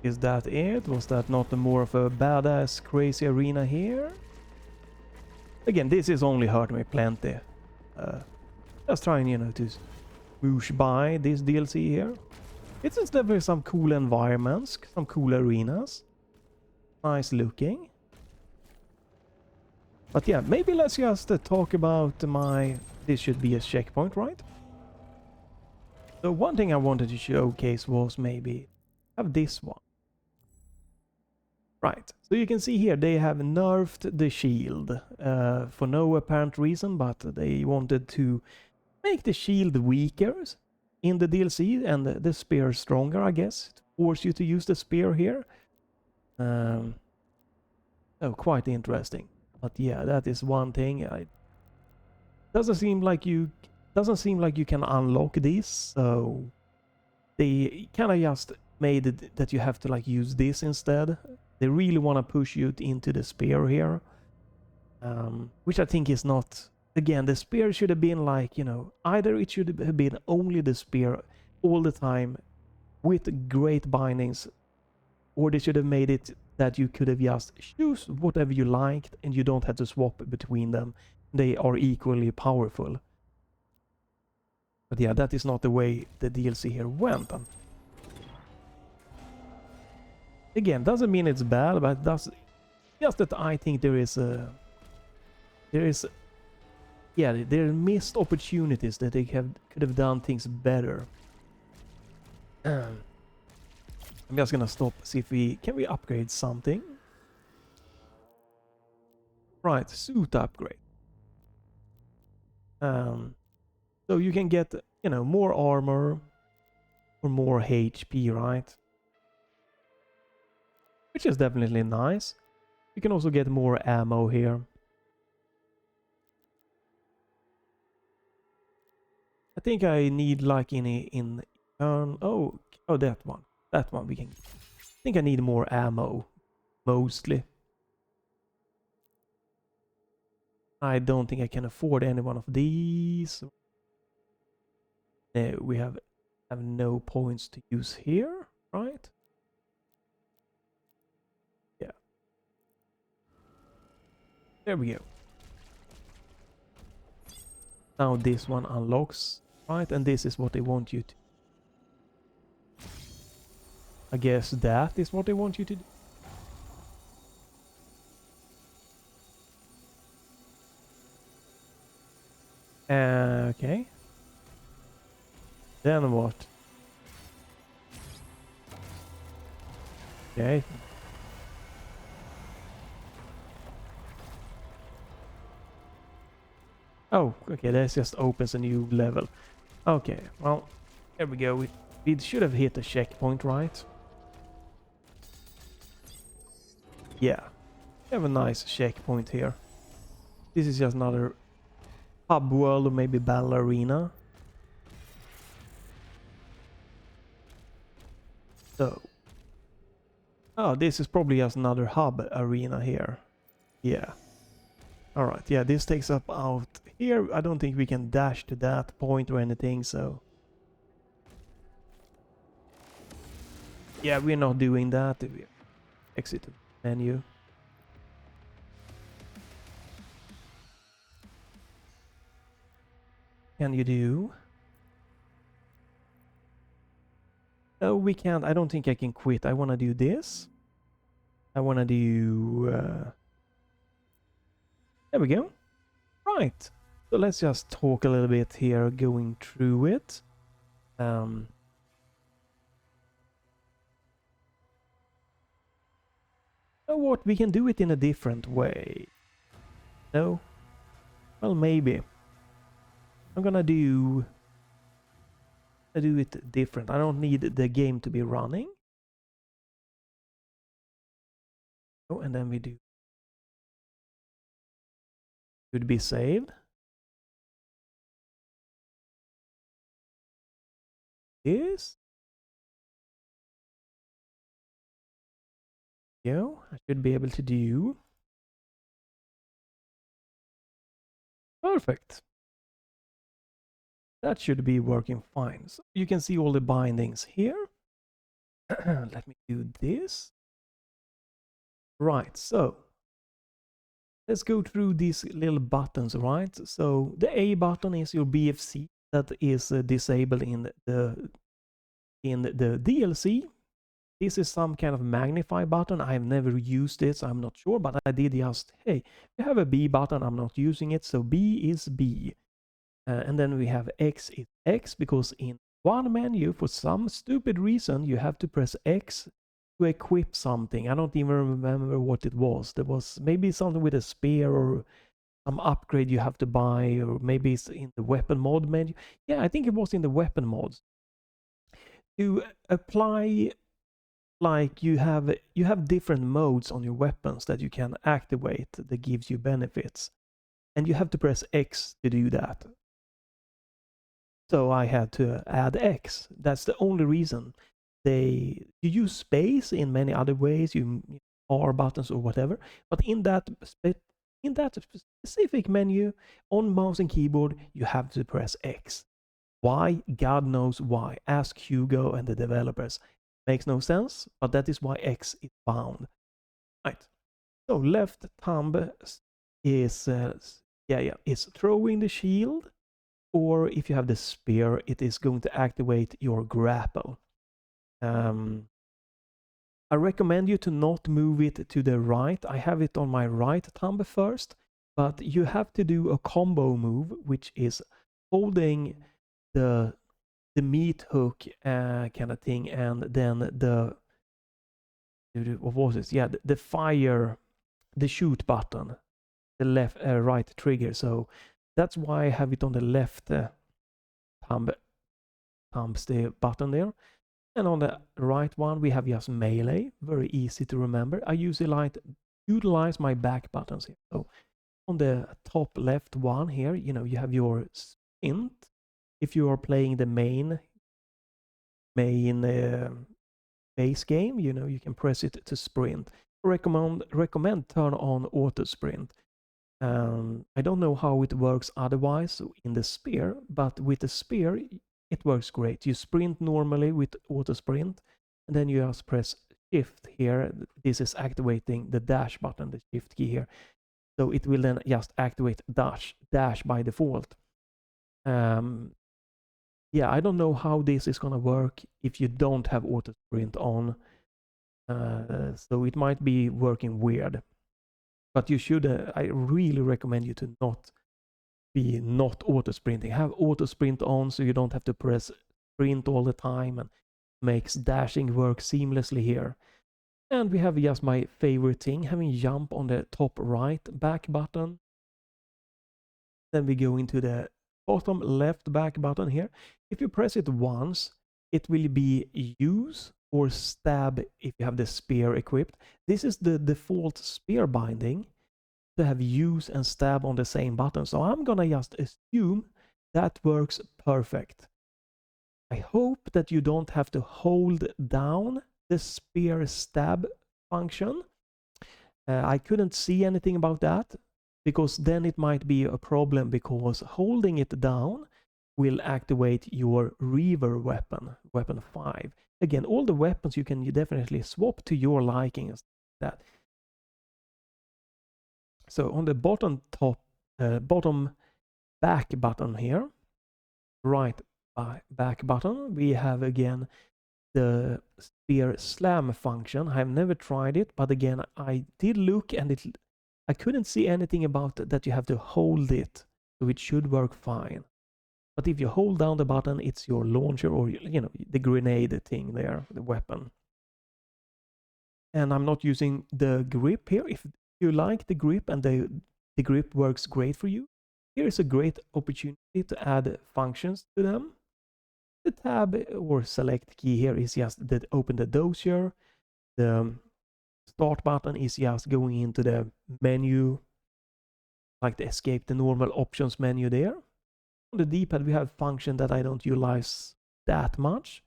Speaker 1: Is that it? Was that not more of a badass crazy arena here? Again, this is only hurting me plenty. Just trying, you know, to swoosh by this DLC here. It's definitely some cool environments, some cool arenas. Nice looking. But yeah, maybe let's just talk about my... This should be a checkpoint, right? So one thing I wanted to showcase was maybe have this one. Right, so you can see here they have nerfed the shield for no apparent reason, but they wanted to make the shield weaker in the DLC and the spear stronger, I guess, to force you to use the spear here. So quite interesting. But yeah, that is one thing. Doesn't seem like you can unlock this, so they kind of just made it that you have to like use this instead. They really want to push you into the spear here, which I think is not. Again, the spear should have been like, you know, either it should have been only the spear all the time with great bindings, or they should have made it that you could have just choose whatever you liked and you don't have to swap between them. They are equally powerful. But yeah, that is not the way the DLC here went. Again, doesn't mean it's bad, but does just that I think there are missed opportunities that they could have done things better. I'm just gonna stop, see if we can upgrade something. Right, suit upgrade. So you can get, you know, more armor or more HP, right? Which is definitely nice. You can also get more ammo here. I think I need like in oh that one we can. I think I need more ammo, mostly. I don't think I can afford any one of these. We have no points to use here, right? Yeah. There we go. Now this one unlocks, right? And this is what they want you to. I guess that is what they want you to do. Okay. Then what? Okay. Oh, okay, that just opens a new level. Okay, well, here we go. We should have hit the checkpoint, right? Yeah. We have a nice checkpoint here. This is just another hub world or maybe battle arena. So. Oh, this is probably just another hub arena here. Yeah. Alright, yeah, this takes up out here. I don't think we can dash to that point or anything, so... Yeah, we're not doing that. We exit the menu. Can you do? No, we can't. I don't think I can quit. I want to do this. I want to do... There we go. Right. So let's just talk a little bit here going through it. So what? We can do it in a different way. No? Well, maybe. I'm gonna do it different. I don't need the game to be running. Oh, and then we do. Should be saved. This. Yeah, I should be able to do. Perfect. That should be working fine. So you can see all the bindings here. Let me do this. Right, so let's go through these little buttons, right? So the A button is your BFC that is disabled in the DLC. This is some kind of magnify button. I've never used it, so I'm not sure, but I did just, hey, we have a B button, I'm not using it, so B is B. And then we have X is X, because in one menu, for some stupid reason, you have to press X to equip something. I don't even remember what it was. There was maybe something with a spear or some upgrade you have to buy, or maybe it's in the weapon mod menu. Yeah, I think it was in the weapon mods. To apply, like you have different modes on your weapons that you can activate that gives you benefits. And you have to press X to do that. So I had to add X. That's the only reason. You use space in many other ways, you R buttons or whatever, but in that specific menu on mouse and keyboard, you have to press X. Why? God knows why. Ask Hugo and the developers. Makes no sense, but that is why X is found. Right. So left thumb is is throwing the shield, or if you have the spear, it is going to activate your grapple. I recommend you to not move it to the right. I have it on my right thumb first, but you have to do a combo move, which is holding the meat hook kind of thing, and then what was it? Yeah, the fire, the shoot button, the left right trigger. So that's why I have it on the left thumb's the button there. And on the right one, we have just melee, very easy to remember. I usually utilize my back buttons here. So on the top left one here, you have your sprint. If you are playing the main base game, you can press it to sprint. Recommend turn on auto sprint. I don't know how it works otherwise in the spear, but with the spear, it works great. You sprint normally with auto sprint, and then you just press shift here. This is activating the dash button, the shift key here. So it will then just activate dash by default. Yeah, I don't know how this is gonna work if you don't have auto sprint on. So it might be working weird. But you should, I really recommend you to not auto sprinting. Have auto sprint on so you don't have to press sprint all the time, and makes dashing work seamlessly here. And we have just my favorite thing, having jump on the top right back button. Then we go into the bottom left back button here. If you press it once, it will be use or stab if you have the spear equipped. This is the default spear binding, to have use and stab on the same button. So I'm gonna just assume that works perfect. I hope that you don't have to hold down the spear stab function. I couldn't see anything about that, because then it might be a problem, because holding it down will activate your reaver weapon, weapon 5. Again, all the weapons you can definitely swap to your liking and that. So on the bottom back button here, right back button, we have again the spear slam function. I have never tried it, but again, I did look, and I couldn't see anything about that you have to hold it, so it should work fine. But if you hold down the button, it's your launcher, or the grenade thing there, the weapon. And I'm not using the grip here. If you like the grip and the grip works great for you, here is a great opportunity to add functions to them. The tab or select key here is just that open the dossier. The start button is just going into the menu, like the escape the normal options menu there. On the D-pad we have function that I don't utilize that much,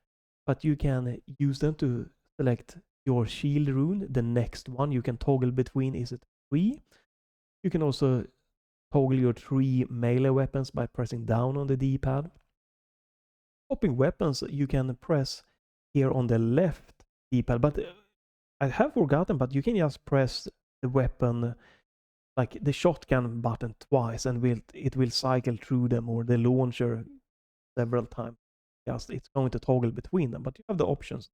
Speaker 1: but you can use them to select your shield rune, the next one you can toggle between is it 3. You can also toggle your 3 melee weapons by pressing down on the D-pad. Swapping weapons you can press here on the left D-pad, but I have forgotten, but you can just press the weapon, like the shotgun button, twice, and it will cycle through them, or the launcher several times. Just it's going to toggle between them, but you have the options.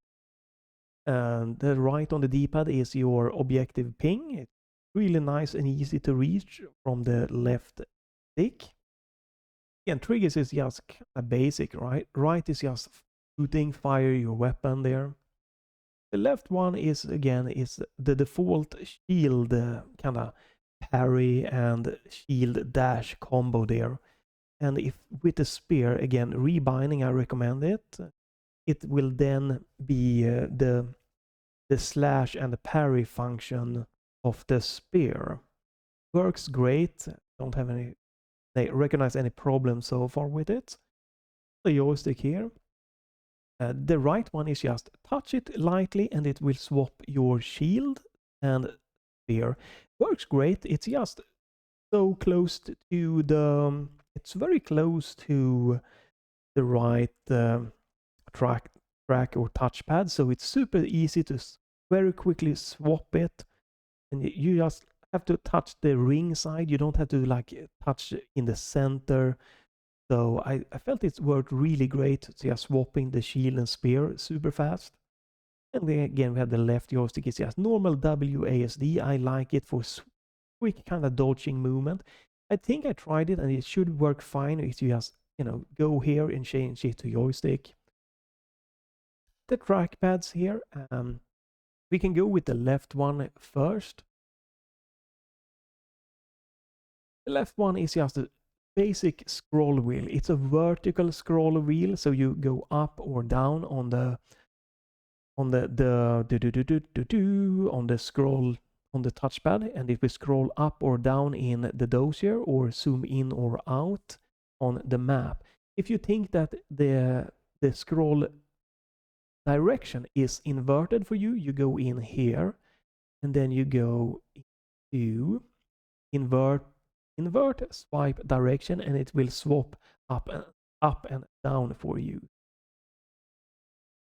Speaker 1: And the right on the D-pad is your objective ping. It's really nice and easy to reach from the left stick. Again, triggers is just kind of basic, right? Right is just shooting, fire your weapon there. The left one is again is the default shield kind of parry and shield dash combo there. And if with the spear, again, rebinding, I recommend it. It will then be the slash and the parry function of the spear. Works great. Don't have any, they recognize any problems so far with it. The joystick here. The right one is just touch it lightly and it will swap your shield and spear. Works great. It's just so close to the, it's very close to the right track or touchpad, so it's super easy to very quickly swap it, and you just have to touch the ring side. You don't have to like touch in the center. So I felt it worked really great, just swapping the shield and spear super fast. And then again, we have the left joystick. It's just normal WASD. I like it for quick kind of dodging movement. I think I tried it and it should work fine if you just, you know, go here and change it to joystick. The trackpads here, we can go with the left one first. The left one is just a basic scroll wheel. It's a vertical scroll wheel, so you go up or down on the on the scroll on the touchpad, and if we scroll up or down in the dossier or zoom in or out on the map. If you think that the scroll direction is inverted for you, you go in here and then you go to invert swipe direction, and it will swap up and down for you.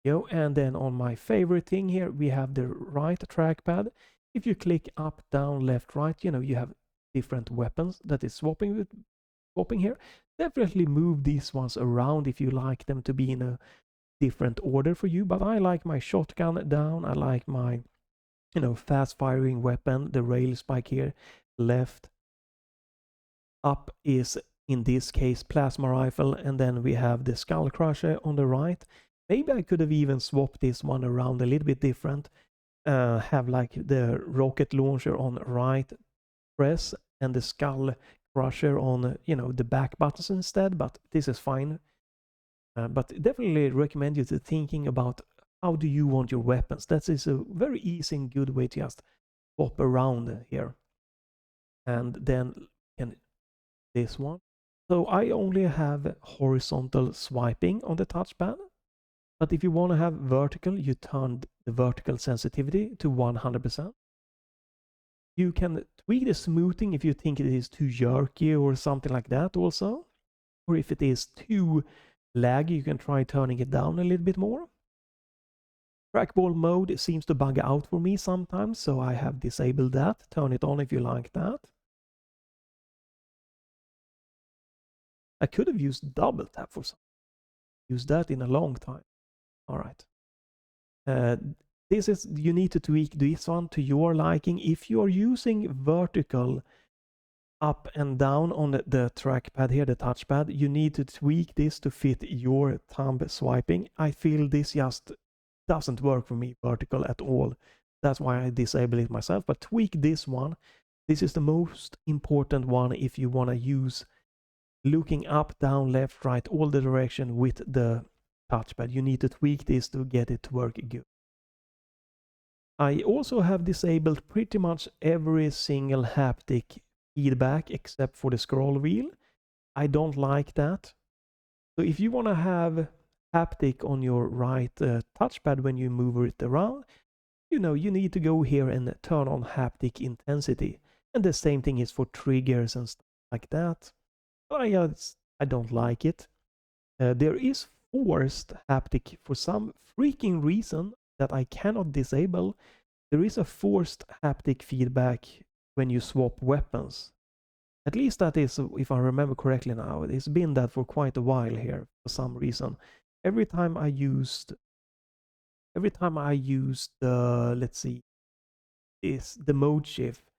Speaker 1: And then on my favorite thing here, we have the right trackpad. If you click up, down, left, right, you have different weapons that is swapping here. Definitely move these ones around if you like them to be in a different order for you. But I like my shotgun down. I like my, fast firing weapon, the rail spike here, left. Up is in this case plasma rifle, and then we have the skull crusher on the right. Maybe I could have even swapped this one around a little bit different. Have like the rocket launcher on right press and the skull crusher on the back buttons instead, but this is fine. But definitely recommend you to thinking about how do you want your weapons. That is a very easy and good way to just swap around here. And then this one. So I only have horizontal swiping on the touchpad. But if you want to have vertical, you turn the vertical sensitivity to 100%. You can tweak the smoothing if you think it is too jerky or something like that also. Or if it is too laggy, you can try turning it down a little bit more. Trackball mode seems to bug out for me sometimes, so I have disabled that. Turn it on if you like that. I could have used double tap for something. Used that in a long time. All right. You need to tweak this one to your liking. If you are using vertical up and down on the trackpad here, the touchpad, you need to tweak this to fit your thumb swiping. I feel this just doesn't work for me vertical at all. That's why I disable it myself. But tweak this one. This is the most important one if you want to use looking up, down, left, right, all the direction with the touchpad. You need to tweak this to get it to work good. I also have disabled pretty much every single haptic feedback except for the scroll wheel. I don't like that. So if you want to have haptic on your right touchpad when you move it around, you need to go here and turn on haptic intensity. And the same thing is for triggers and stuff like that. I don't like it. There is forced haptic for some freaking reason that I cannot disable. There is a forced haptic feedback when you swap weapons. At least that is, if I remember correctly now, it's been that for quite a while here for some reason. Every time I used let's see, is the mode shift,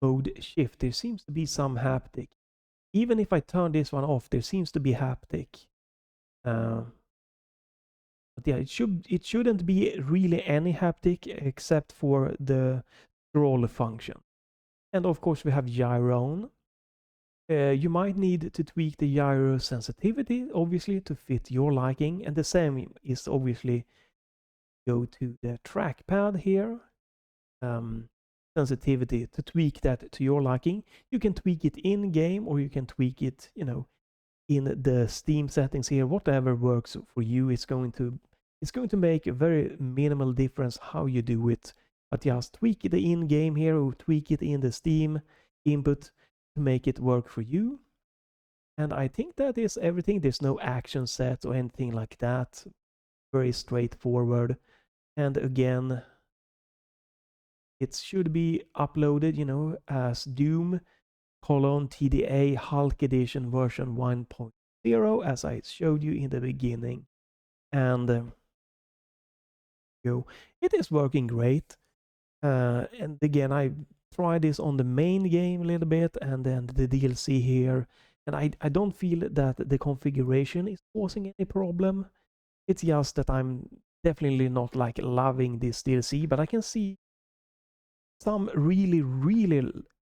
Speaker 1: there seems to be some haptic. even if I turn this one off, there seems to be haptic. But yeah, it shouldn't be really any haptic except for the scroll function. And of course we have gyro. You might need to tweak the gyro sensitivity, obviously, to fit your liking. And the same is obviously go to the trackpad here. Sensitivity to tweak that to your liking. You can tweak it in game, or you can tweak it, you know, in the Steam settings here. Whatever works for you, it's going to make a very minimal difference how you do it. But just tweak it in game here, or tweak it in the Steam input to make it work for you. And I think that is everything. There's no action set or anything like that. Very straightforward. And again, it should be uploaded, you know, as Doom TDA Hulk Edition version 1.0, as I showed you in the beginning. And it is working great. And again, I tried this on the main game a little bit, and then the DLC here. And I don't feel that the configuration is causing any problem. It's just that I'm definitely not like loving this DLC, but I can see some really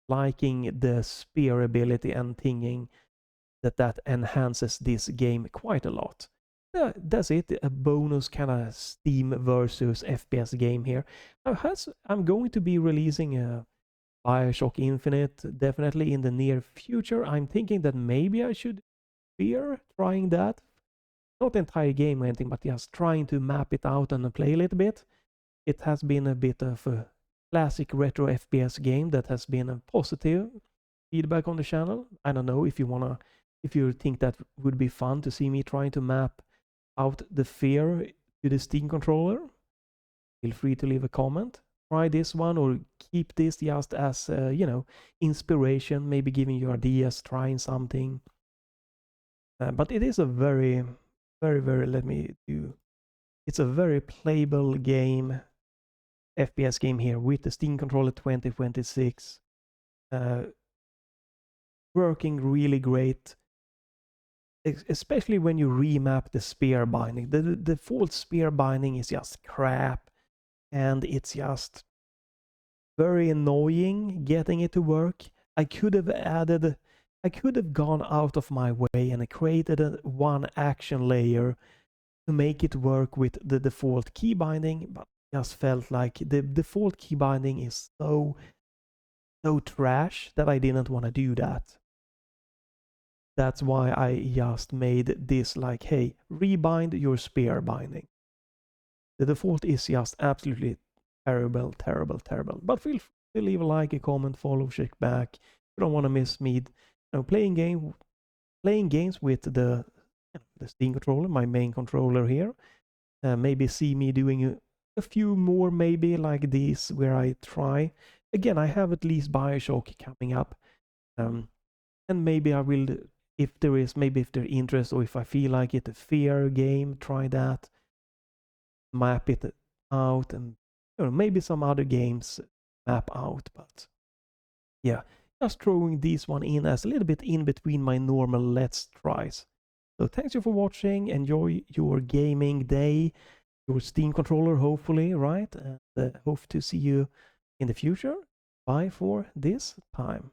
Speaker 1: liking the spear ability and thinking that enhances this game quite a lot. That's it, a bonus kind of Steam versus FPS game here. I'm going to be releasing a Bioshock Infinite definitely in the near future. I'm thinking that maybe I should fear trying that. Not the entire game or anything, but just trying to map it out and play a little bit. It has been a bit of a classic retro FPS game that has been a positive feedback on the channel. I don't know if you think that would be fun to see me trying to map out the fear to the Steam controller. Feel free to leave a comment. Try this one, or keep this just as inspiration, maybe giving you ideas, trying something. But it is a very it's a very playable game, FPS game here with the Steam controller 2026. Working really great, especially when you remap the spear binding. The default spear binding is just crap, and it's just very annoying getting it to work. I could have gone out of my way and created one action layer to make it work with the default key binding, but just felt like the default key binding is so trash that I didn't want to do that. That's why I just made this like, hey, rebind your spear binding. The default is just absolutely terrible. But feel free to leave a like, a comment, follow, check back. You don't want to miss me playing games with the Steam controller, my main controller here. Maybe see me doing a few more maybe like these where I try. Again, I have at least Bioshock coming up. And maybe I will, if there's interest, or if I feel like it, a fear game, try that. Map it out, and maybe some other games map out. But yeah, just throwing this one in as a little bit in between my normal Let's Tries. So thanks you for watching. Enjoy your gaming day, your Steam controller, hopefully, right? And hope to see you in the future. Bye for this time.